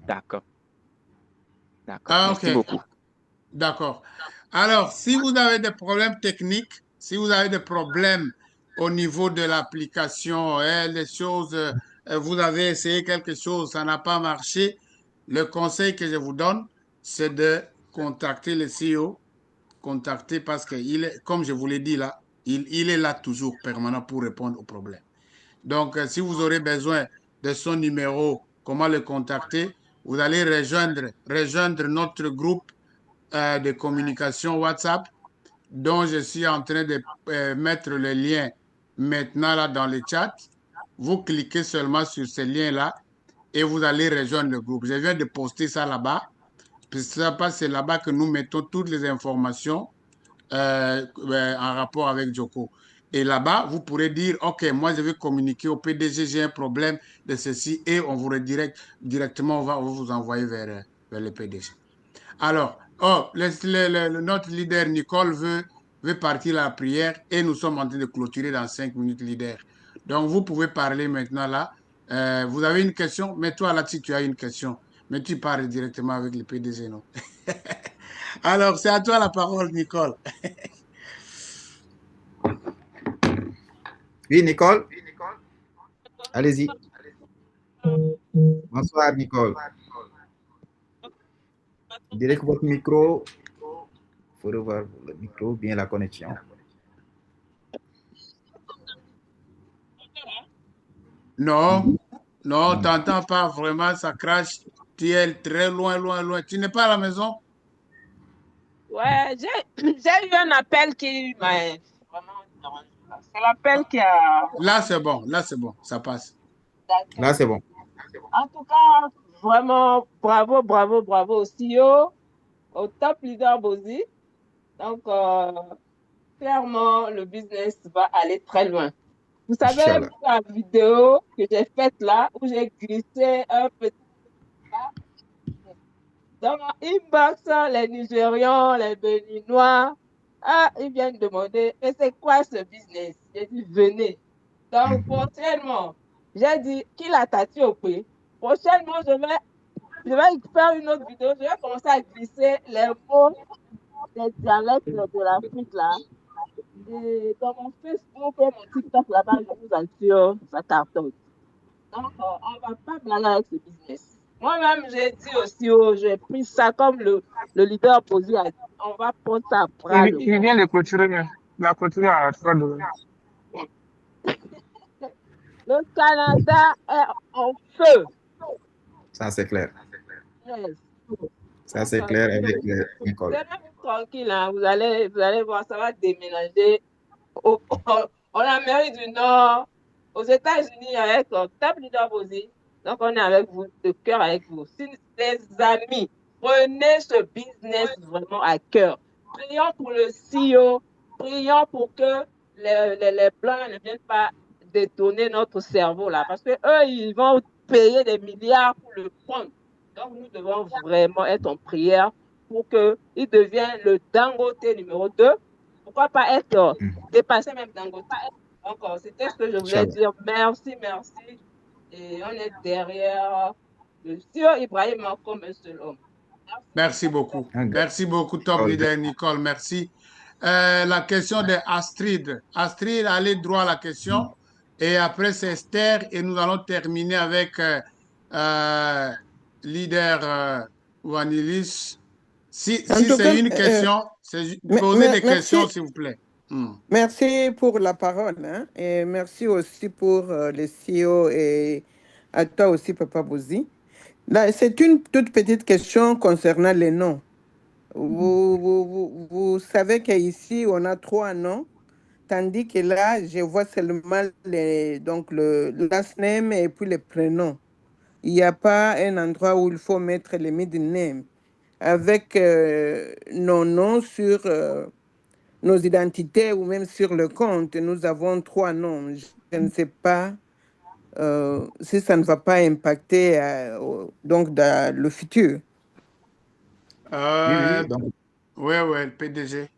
D'accord. Merci beaucoup. D'accord. Alors, si vous avez des problèmes techniques, si vous avez des problèmes au niveau de l'application, les choses, vous avez essayé quelque chose, ça n'a pas marché, le conseil que je vous donne, c'est de contacter le CEO, parce que, comme je vous l'ai dit là, il est là toujours permanent pour répondre aux problèmes. Donc, si vous aurez besoin de son numéro, comment le contacter, vous allez rejoindre notre groupe de communication WhatsApp, dont je suis en train de mettre le lien maintenant là dans le chat. Vous cliquez seulement sur ce lien-là et vous allez rejoindre le groupe. Je viens de poster ça là-bas. C'est là-bas que nous mettons toutes les informations en rapport avec Dioco. Et là-bas, vous pourrez dire, OK, moi, je vais communiquer au PDG, j'ai un problème de ceci, et on vous redirige directement, on va vous envoyer vers le PDG. Alors, notre leader Nicole veut partir à la prière et nous sommes en train de clôturer dans 5 minutes, leader. Donc, vous pouvez parler maintenant là. Vous avez une question? Mais toi, là, si tu as une question, mais tu parles directement avec le PDG, non? Alors, c'est à toi la parole, Nicole. Oui, Nicole. Allez-y. Bonsoir, Nicole. Je dirais que votre micro, il faut revoir le micro, bien la connexion. Non, t'entends pas vraiment, ça crache. Tu es très loin. Tu n'es pas à la maison? Ouais, j'ai eu un appel qui m'a vraiment dérangé. C'est l'appel qui a... Là, c'est bon. Là, c'est bon. Ça passe. Là, c'est bon. En tout cas, vraiment, bravo, bravo, bravo au CEO, au top leader Bozi. Donc, clairement, le business va aller très loin. Vous savez, Inch'Allah. la vidéo que j'ai faite là, où j'ai glissé un petit dans mon inbox, les Nigérians, les Béninois, ils viennent demander, mais c'est quoi ce business? J'ai dit, venez. Donc, prochainement, j'ai dit, qui l'a tâté au prix? Prochainement, je vais faire une autre vidéo. Je vais commencer à glisser les mots des dialectes de l'Afrique là. Et dans mon Facebook et mon TikTok là-bas, je vous assure, ça cartonne. Donc, on ne va pas blaguer avec ce business. Moi-même, j'ai dit aussi, j'ai pris ça comme le leader posé a dit, on va prendre ça à bras le Il vient de clôturer, mais la clôture à 3 dollars. Le Canada est en feu. Ça, c'est clair. Yes. Ça, c'est clair avec Nicole. Vous tranquille, hein, vous allez voir, ça va déménager en Amérique du Nord, aux États-Unis avec Top Leader Bozi. Donc, on est avec vous, de cœur avec vous. Si les amis, prenez ce business vraiment à cœur. Prions pour le CEO, prions pour que les Blancs ne viennent pas détourner notre cerveau là, parce que eux, ils vont payer des milliards pour le prendre. Donc, nous devons vraiment être en prière pour qu'il devienne le Dangote numéro 2. Pourquoi pas être dépassé même Dangote? Donc, c'était ce que je voulais dire. Merci, merci. Et on est derrière le CEO Ibrahim comme un seul homme. Merci beaucoup. Merci beaucoup, top leader Nicole. Merci. La question de Astrid. Astrid, allez droit à la question. Et après, c'est Esther. Et nous allons terminer avec leader Vanilis. Si c'est une question, posez des questions, s'il vous plaît. Merci pour la parole. Hein, et merci aussi pour le CEO et à toi aussi, Papa Bozi. Là, c'est une toute petite question concernant les noms. Vous savez qu'ici, on a 3 noms, tandis que là, je vois seulement le last name et puis les prénoms. Il n'y a pas un endroit où il faut mettre les middle names. Avec nos noms sur nos identités ou même sur le compte, nous avons 3 noms. Je ne sais pas si ça ne va pas impacter donc dans le futur. Oui, le PDG.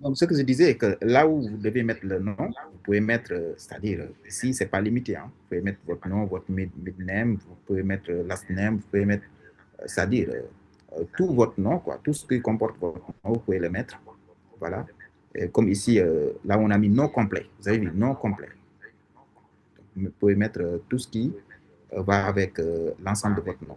Donc, ce que je disais, que là où vous devez mettre le nom, vous pouvez mettre, c'est-à-dire, si ce n'est pas limité, hein, vous pouvez mettre votre nom, votre mid-name, vous pouvez mettre last name, vous pouvez mettre, c'est-à-dire, tout votre nom, quoi, tout ce qui comporte votre nom, vous pouvez le mettre. Voilà. Et comme ici, là, on a mis nom complet. Vous avez vu, nom complet. Donc, vous pouvez mettre tout ce qui va avec l'ensemble de votre nom.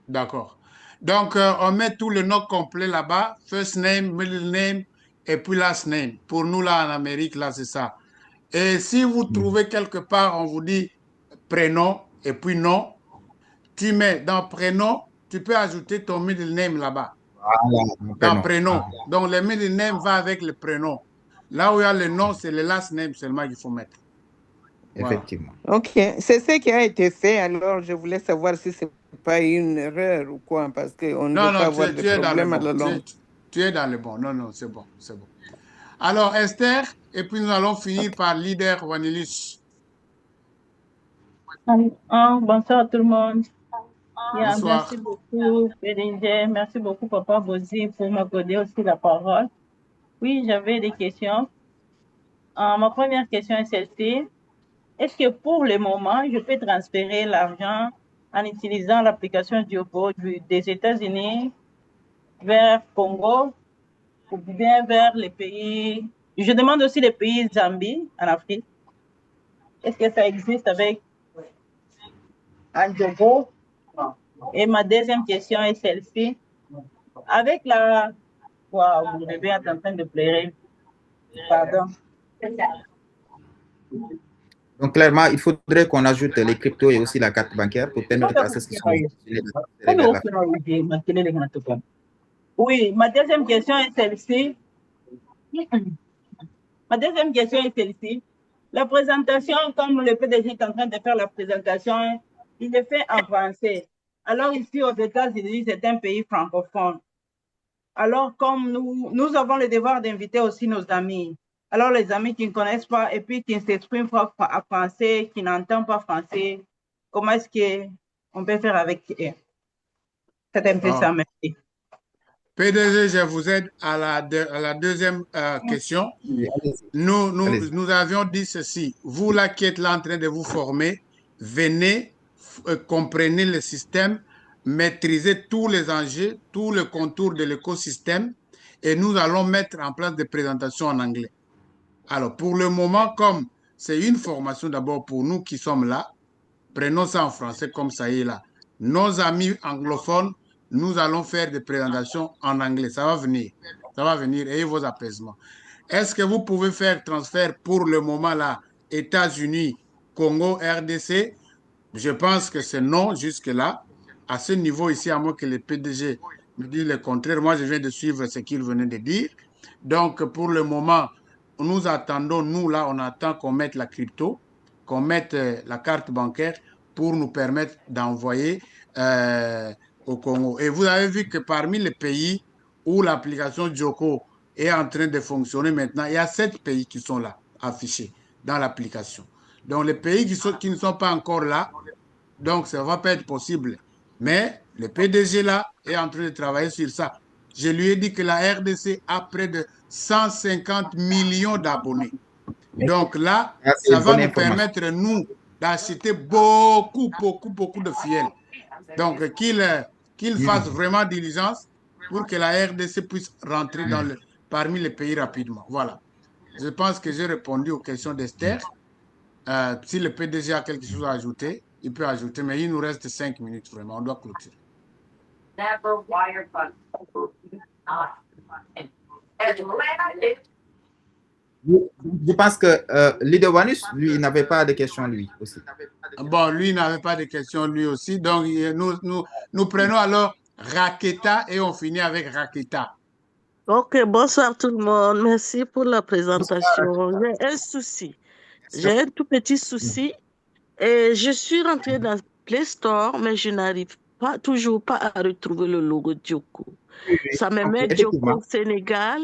D'accord. Donc, on met tout le nom complet là-bas, first name, middle name, et puis last name. Pour nous, là, en Amérique, là, c'est ça. Et si vous trouvez quelque part, on vous dit prénom et puis nom, tu mets dans prénom, tu peux ajouter ton middle name là-bas. Voilà, dans prénom. Donc, le middle name va avec le prénom. Là où il y a le nom, c'est le last name seulement qu'il faut mettre. Effectivement. Voilà. OK. C'est ce qui a été fait. Alors, je voulais savoir si ce n'est pas une erreur ou quoi, parce qu'on ne veut pas avoir de problème à la longue. Tu es dans le bon. Non, c'est bon. C'est bon. Alors, Esther, et puis nous allons finir par leader Vanilis. Bonsoir tout le monde. Bonsoir. Merci beaucoup, PDG. Merci beaucoup, Papa Bozi, pour m'accorder aussi la parole. Oui, j'avais des questions. Ma première question est celle-ci. Est-ce que pour le moment, je peux transférer l'argent en utilisant l'application Diopo des États-Unis vers Congo ou bien vers les pays... Je demande aussi les pays Zambie en Afrique. Est-ce que ça existe avec Diopo? Et ma deuxième question est celle-ci. Avec la... Waouh, mon bébé est en train de pleurer. Pardon. Donc, clairement, il faudrait qu'on ajoute les cryptos et aussi la carte bancaire pour permettre à ceux qui sont... Oui, ma deuxième question est celle-ci. Ma deuxième question est celle-ci. La présentation, comme le PDG est en train de faire la présentation, il le fait en français. Alors ici aux États-Unis, c'est un pays francophone. Alors comme nous avons le devoir d'inviter aussi nos amis. Alors les amis qui ne connaissent pas et puis qui ne s'expriment pas en français, qui n'entendent pas français, comment est-ce qu'on peut faire avec eux? C'est un peu ça, merci. PDG, je vous aide à la deuxième question. Nous avions dit ceci. Vous là qui êtes là en train de vous former, venez, comprenez le système, maîtrisez tous les enjeux, tous les contours de l'écosystème et nous allons mettre en place des présentations en anglais. Alors, pour le moment, comme c'est une formation d'abord pour nous qui sommes là, prenons ça en français comme ça y est là. Nos amis anglophones, nous allons faire des présentations en anglais. Ça va venir. Ça va venir. Ayez vos apaisements. Est-ce que vous pouvez faire transfert pour le moment là, États-Unis, Congo, RDC? Je pense que c'est non jusque-là. À ce niveau ici, à moins que le PDG me dise le contraire, moi je viens de suivre ce qu'il venait de dire. Donc pour le moment, nous attendons, nous là, on attend qu'on mette la crypto, qu'on mette la carte bancaire pour nous permettre d'envoyer au Congo. Et vous avez vu que parmi les pays où l'application Joko est en train de fonctionner maintenant, il y a 7 pays qui sont là, affichés dans l'application. Donc les pays qui ne sont pas encore là, donc ça ne va pas être possible. Mais le PDG là est en train de travailler sur ça. Je lui ai dit que la RDC a près de 150 millions d'abonnés. Donc là, ça va nous permettre, nous, d'acheter beaucoup de fidèles. Donc qu'il fasse vraiment diligence pour que la RDC puisse rentrer parmi les pays rapidement. Voilà. Je pense que j'ai répondu aux questions d'Esther. Si le PDG a quelque chose à ajouter, il peut ajouter, mais il nous reste 5 minutes vraiment, on doit clôturer. Je pense que Leader Wanus, lui, il n'avait pas de questions, lui aussi. Bon, lui, il n'avait pas de questions, lui aussi. Donc, nous prenons alors Raketa et on finit avec Raketa. Ok, bonsoir tout le monde. Merci pour la présentation. J'ai un souci. J'ai un tout petit souci. Et je suis rentrée dans Play Store, mais je n'arrive toujours pas à retrouver le logo Djoko. Ça me met Djoko Sénégal,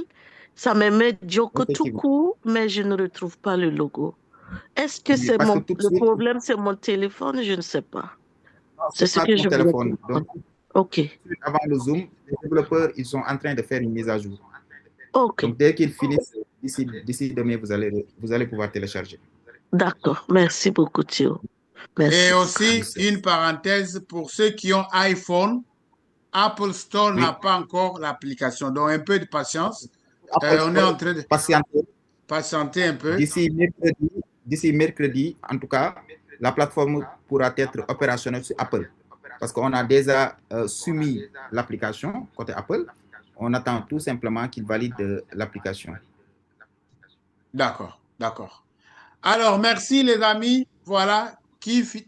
ça me met Djoko tout court, mais je ne retrouve pas le logo. Est-ce que c'est le problème, c'est mon téléphone? Je ne sais pas. C'est ce que je voulais comprendre. Ok. Avant le Zoom, les développeurs, ils sont en train de faire une mise à jour. Ok. Donc, dès qu'ils finissent, d'ici demain, vous allez pouvoir télécharger. D'accord. Merci beaucoup, Thio. Merci. Et aussi, une parenthèse, pour ceux qui ont iPhone, Apple Store n'a pas encore l'application. Donc, un peu de patience. On est en train de patienter un peu. D'ici mercredi, en tout cas, la plateforme pourra être opérationnelle sur Apple. Parce qu'on a déjà soumis l'application côté Apple. On attend tout simplement qu'ils valident l'application. D'accord, d'accord. Alors, merci les amis. Voilà,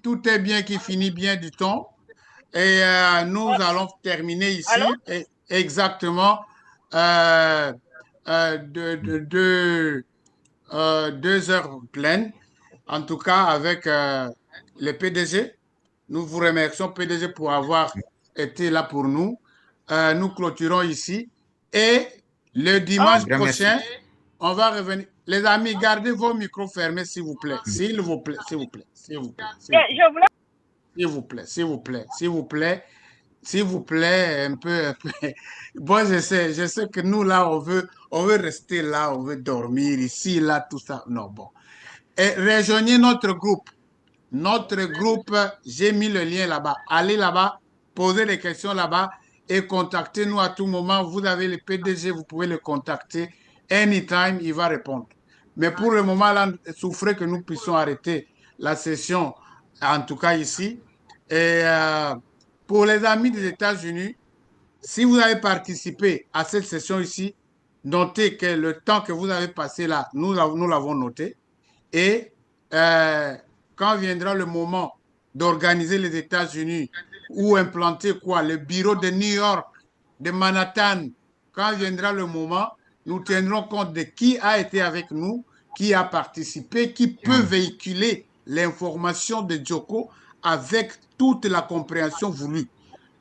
tout est bien, qui finit bien du temps. Et nous allons terminer ici exactement 2 heures pleines. En tout cas, avec le PDG. Nous vous remercions, PDG, pour avoir été là pour nous. Nous clôturons ici. Et le dimanche prochain, on va revenir. Les amis, gardez vos micros fermés, s'il vous plaît. S'il vous plaît, s'il vous plaît, s'il vous plaît. S'il vous plaît, s'il vous plaît, s'il vous plaît. S'il vous plaît, un peu. Bon, je sais que nous, là, on veut rester là, on veut dormir ici, là, tout ça. Non, bon. Et rejoignez notre groupe. Notre groupe, j'ai mis le lien là-bas. Allez là-bas, posez des questions là-bas et contactez-nous à tout moment. Vous avez le PDG, vous pouvez le contacter. Anytime, il va répondre. Mais pour le moment, là, souffrez que nous puissions arrêter la session, en tout cas ici. Et pour les amis des États-Unis, si vous avez participé à cette session ici, notez que le temps que vous avez passé là, nous l'avons noté. Et quand viendra le moment d'organiser les États-Unis ou implanter le bureau de New York de Manhattan, quand viendra le moment, nous tiendrons compte de qui a été avec nous, qui a participé, qui peut véhiculer l'information de Djoko avec toute la compréhension voulue.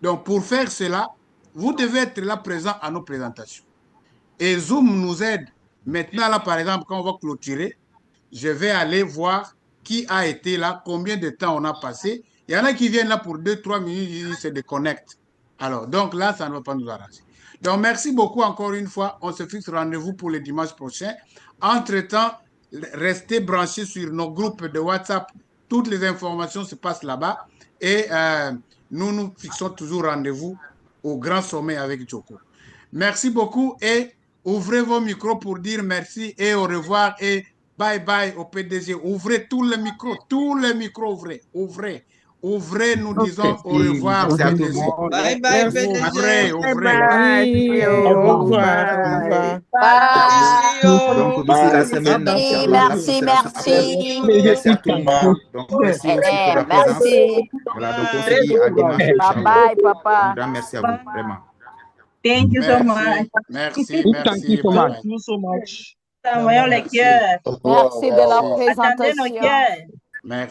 Donc, pour faire cela, vous devez être là présent à nos présentations. Et Zoom nous aide. Maintenant, là, par exemple, quand on va clôturer, je vais aller voir qui a été là, combien de temps on a passé. Il y en a qui viennent là pour 2-3 minutes, ils se déconnectent. Alors, donc là, ça ne va pas nous arranger. Donc, merci beaucoup encore une fois. On se fixe rendez-vous pour le dimanche prochain. Entre-temps, restez branchés sur nos groupes de WhatsApp. Toutes les informations se passent là-bas. Et nous nous fixons toujours rendez-vous au grand sommet avec Djoko. Merci beaucoup et ouvrez vos micros pour dire merci et au revoir et bye bye au PDG. Ouvrez tous les micros, ouvrez. Ouvrez, nous disons au revoir au PDG. Bye bye, ouvrez. Au revoir. Donc, d'ici la semaine, merci. Merci à tout le monde. Donc, merci aussi pour la présence. Voilà, donc on se dit à dimanche. Bye, papa. Un grand merci à vous, vraiment. Thank you so much. Merci. Thank you so much. Envoyons les cœurs. Merci de la présentation. Attendez nos cœurs. Merci.